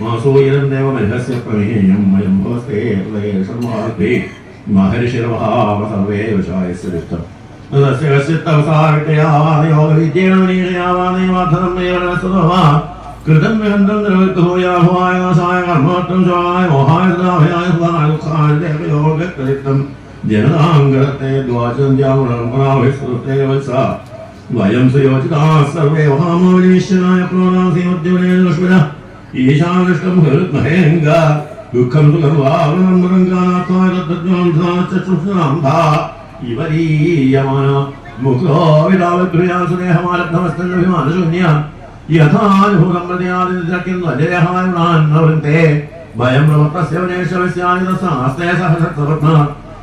മാസോയിരം ദേവമഹസ്യ പ്രമേയം മയം ഭവസ്തേ ഹൃദയേഷമാർഗ്ഗേ മഹർഷിർവഹാവ സർവേ വശായസ്യരിഷ്ടം യോഗവിദ്യേണ മനീഷയാവാനേവാധർമ്മേവനസ്വതവാ കൃതം വിഹന്തം നിരവൃത്തഭൂയാഭവായ നാശായ കർമാർത്ഥം ശോകായ മോഹായ സദാഭയായ സുഖായ ദുഃഖായ ദേവയോഗക്കരിത്തം ജനതാംഗരത്തെ ദ്വാചന്ദ്യാഗുണപരാവിസ്തേ വത്സ വയം സുയോജിതാ സർവേ വഹാമോനീശ്വരായ പ്രോണാസിമദ്യോനേ ലക്ഷ്മിന ഈശാകൃഷ്ണം ഹൃദ്മഹേംഗ ദുഃഖം സുഖർവാവൃതംബരംഗാനാത്മായ തദ്വാംസാചക്ഷുഷാംധാ ഇവരീയമാന മുഖോ വിടാവദ്ഭുയാസുദേഹമാലബ്ധമസ്തഭിമാനശൂന്യ യഥാനുഭൂതം പ്രതിയാദിത്യഹായുണാന്നവൃത്തെ ഭയം പ്രവർത്തസ്യവനേശ്വരസ്യാനിതസാസ്തേ സഹസത്സവർണ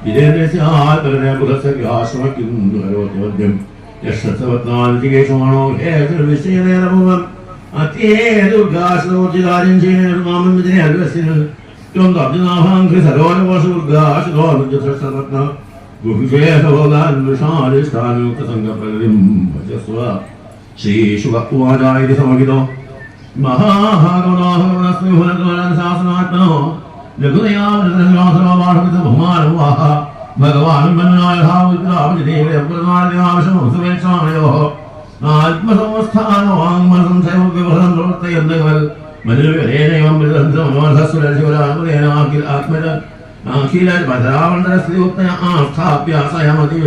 വിജേന്ദ്രസ്യാൽപരേ ബുധസ്യാശ്രമക്കിന്ദുരോദ്യം യക്ഷസവത്നാൽജികേഷമാണോ ഹേതുർവിശ്വനേരഭൂവം അത്യേ ദുർഗാശ്രോചിതാര്യം ചെയ്യുന്നമാമം വിജയ അൽവസ്യന് ത്വം തബ്ജനാഭാംഘ്രി സരോനവസുർഗാശ്രോർജസർവത്ന ഗുഹേഷഭോഗാൻവിഷാദിഷ്ടാനുക്തസംഗപ്രകൃതിം ഭജസ്വ ശ്രീശുഭവാചായ സമഹിതോ മഹാഭാഗവനാഹവനസ്മി ഭുനദ്വാരശാസനാത്മനോ ലഘുതയാമൃതന്യാസനോപാഠമിതബഹുമാനവാഹ ഭഗവാൻ മന്നായഹാവുദ്രാവജിദേവപ്രമാണയോ ആത്മസംസ്ഥാനോ ആത്മസംശയം വിഭ്രതം പ്രവർത്തയന്തകൾ മനുരേനൈവം ആത്മജ അഖില ഭദ്രാമണ്ഡലസ്ലിയുക്ത ആസ്ഥാപ്യാസയമതി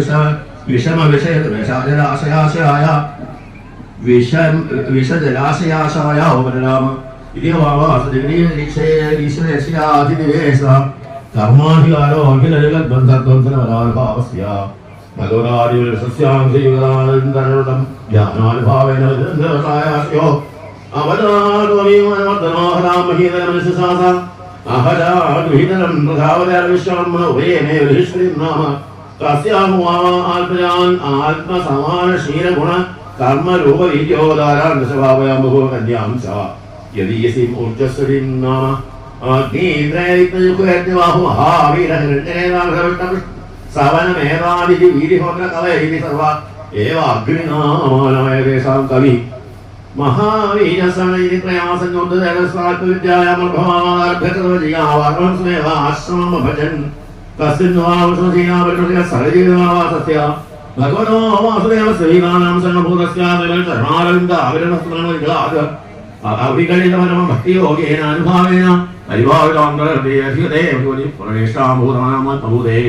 വിഷമ വിഷയജലാശയാശയായ വിഷജലാശയാശായ ഉപരാമ ഇതിവാസീശ്വരസ്യാധിനിവേശ കർമാധികാരോ അഖില ജഗദ്ബന്ധത്വംസനപരാഭാവസ്യ ഭഗവതാദിവ്യസസ്യാംശയുഗാനന്ദനം ജ്ഞാനാനുഭാവേന യോ അവതാമഹീതനമനസാസ അഹജാഗൃഹീതനം പ്രധാവതർവിശ്വം ഉഭയനേ ഋഷീശ്വരീം നാമ തസ്യാത്മജാൻ ആത്മസമാനശീലഗുണ കർമ്മരൂപരീത്യോദാരാൻ സ്വഭാവയാമുഭോ കന്യാംസ യദീയസീം ഊർജസ്വരീം നാമ അഗ്നീന്ദ്രയുക്തയുക്തവാഹു മഹാവീരഹൃണ്യനേതാം സവനമേധാവിധി വീരിഹോത്ര കവൈതി സർവ ഏവ അഗ്നിനാമാനായ തേഷാം കവി മഹാവീരസമൈതി പ്രയാസംകൊണ്ടുഭജൻ തസ്മിൻവാസീനാവസത്യ ഭഗവതോ വാസുദേവ ശ്രീനാം സർവഭൂതസ്യാവികളിതമനം ഭക്തിയോഗേന അനുഭാവേന പരിഭാവിതാന്തരേഷ്ടാഭൂതനാമൂതേ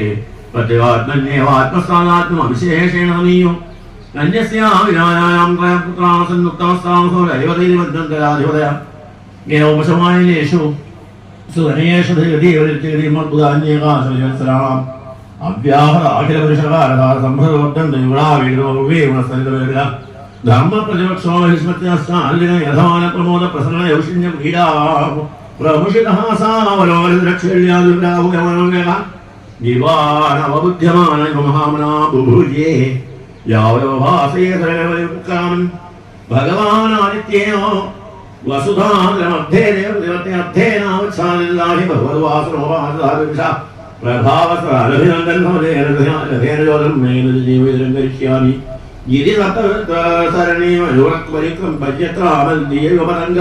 പ്രത്യേകാത്മന്യേവാത്മസ്ഥാനാത്മവിശേഷേണ നീയോ അന്യസ്യാവിനായാം ത്രയപുത്രാസന്നുക്തമസ്താംസോരധിപതിരിമദ്യന്തരാധിപതയ ജ്ഞേയോപശമാനേഷു സുധനേഷു ധീമദ്ബുധാന്യേകാശവത്സരാം അവ്യാഹത അഖിലപുരുഷകാരകാര സംഭവോദ്ദന്തയുഗാവീരവേഗുണസ്ഥലിതവേഗ ധർമ്മപ്രതിപക്ഷോഹിസ്മത്യസ്ഥാലിന യഥാന പ്രമോദ പ്രസന്ന യൗഷിന്യ ക്രീഡാ പ്രമുഷിതഹാസാവലോലിതക്ഷേല്യാദുരാഹുഗമനോഗ നിവാനവബുദ്ധ്യമാന മഹാമനാ ബുഭുര്യേ യാവഭാസേതരകാമൻ ഭഗവാനാദിത്യേനോ വസുധാനമധ്യേനാവത്സാനില്ലാഹി ഭഗവദ്വാസനോപാദാവിഷ പ്രഭാവസ്വരഭിനന്ദനം മേനജീവിതരം കരിഷ്യാമി ഗിരി സരണീമനുവക്വരിക്രം പര്യത്രാമൽദീയപരംഗ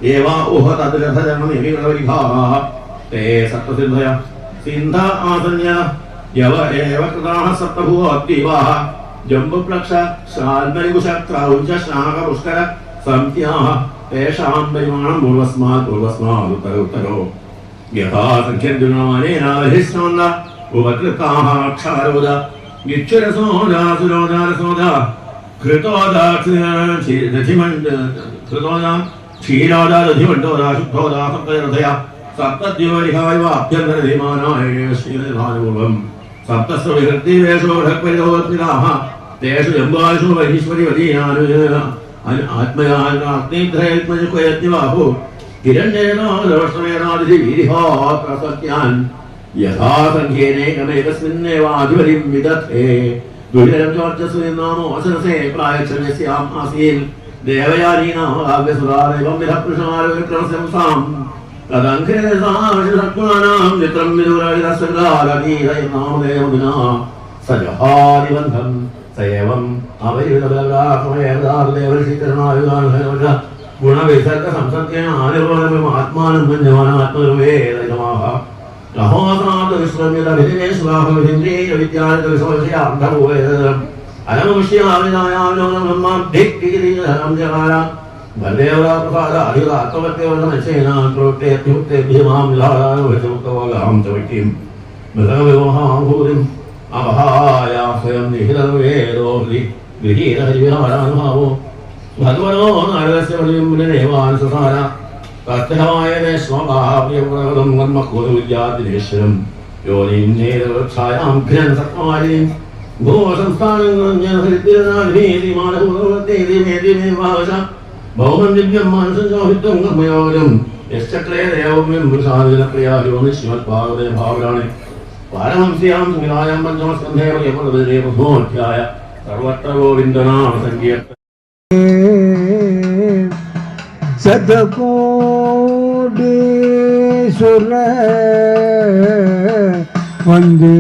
ഏവാ ഊഹ തദ്രഥജനമിവികളവരിഭാവാഃ തേ സത്വസിദ്ധയ സിന്ധ ആസന്യ യവ ഏവ കൃതാഃ സപ്തഭൂവദ്ദീപാഃ ജംബുപ്ലക്ഷ ശാൽമരികുശ ക്രൗഞ്ച ശാഖ പുഷ്കര സംത്യാഃ തേഷാം പരിമാണം പൂർവസ്മാദുത്തരോ യഥാ സംഖ്യദ്ഗുണമാനേനാവഹിഷ്ണോന്ന ഉപകൃതാഃ അക്ഷാരോദ ക്ഷീരോദ ക്ഷീരോദ ദധിമണ്ഡോദ ശുദ്ധോദ സപ്തരഥയ സപ്തദ്യോരിഹായവാഭ്യന്തരധീമാനായ ശ്രീനിധാനപൂർവം സപ്തസ്വവിഹൃത്തിവേഷോഢക്പരിതോപിതാഹ തേഷു ജമ്പാശു വൈശ്വരി വരീയാനു ആത്മയാത്മീത്രയത്മജുക്വയജ്ഞവാഹു കിരണ്യേനാദോഷമേനാദിവീരിഹാസത്യാൻ യഥാസംഖ്യേനേകമേകസ്മിന്നേവാധിപതിം വിദധേ ദുരിതരം ചോർച്ചസ്നാമോ അസനസേ പ്രായക്ഷമ്യസ്യാം ആസീൻ ദേവയാനീനാമകാവ്യസുരാദൈവം വിധപുരുഷമാരോഗ്യക്രമസംസാം തദംഘ്രേസാം നിത്രം വിദുരവിദസ്വരാഗീതയനാമദേവദിനാ സജഹാദിബന്ധം സയേവം അവരിതബലാഹമേതാദേവശീകരണായുഗാനുഭവ ഗുണവിസർഗ സംസത്യേന ആത്മാനം മഞ്ജവാനാത്മവേദനമാഹ നഹോസാദ വിശ്വമിതവിധിനേശ്വാഹവിന്ദ്രിയ വിദ്യാർത്ഥ വിശ്വസ്യാന്ധഭൂവേദം അനമമുഷ്യാവിനായാലോകബ്രഹ്മാബ്ധിക്തിരിജനം ജകാര വന്ദേവരാപ്രസാദ അധികാത്മവത്യവനശേനാക്രോട്ടേഭ്യുക്തേഭ്യമാം വിധാരാനുഭവം ചവിട്ടിം മൃഗവിവാഹാഭൂരിം അപഹായാസ്വയം നിഹിതവേദോഹി വിഹീരഹരിവിഹാരാനുഭാവോ ഭഗവനോ നാരദസ്യ വലിംബുനേവാനുസസാര കർത്തമായ ശ്ലോകാപ്രിയപ്രകടം കർമ്മക്കൂലവിദ്യാദിനേശ്വരം യോനിന്നേതവൃക്ഷായാം ഘ്നൻ സത്മാരിം ഭൂസംസ്ഥാനങ്ങളും ജനഹരിത്തിരനാഥീതിമാനഭൂതവത്തേതിമേതിമേവാവശ ഭൗമം ദിവ്യം മാനസഞ്ചോഹിത്വം കർമ്മയോഗം യശ്ചക്രേ ദേവമ്യം വൃഷാദിനപ്രിയാഹിവമി ശ്രീമത്പാർവതേ ഭാവരാണി പാരമംസ്യാം സംഹിതായാം പഞ്ചമസ്കന്ധേ പ്രഥമോധ്യായ സർവത്ര ഗോവിന്ദനാമ സങ്കീർത്തനം ശതകോടീശ്വര വന്ദേ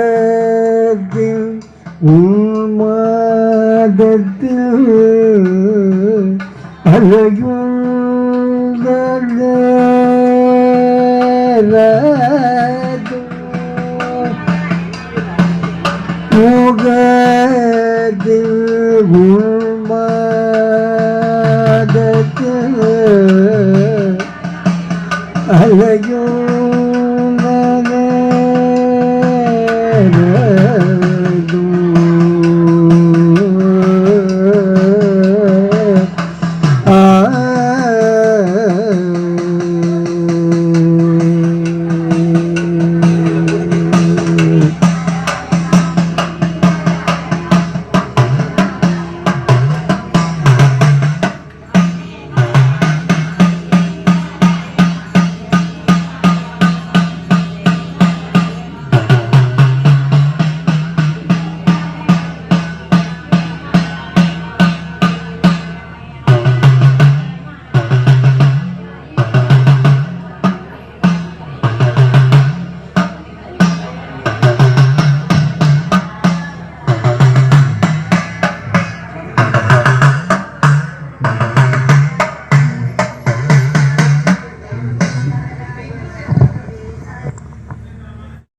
മോഹത്തിൻ ഉന്മാദത്തിൽ മോഹത്തിൻ ഉന്മാദത്തിൽ അലയോ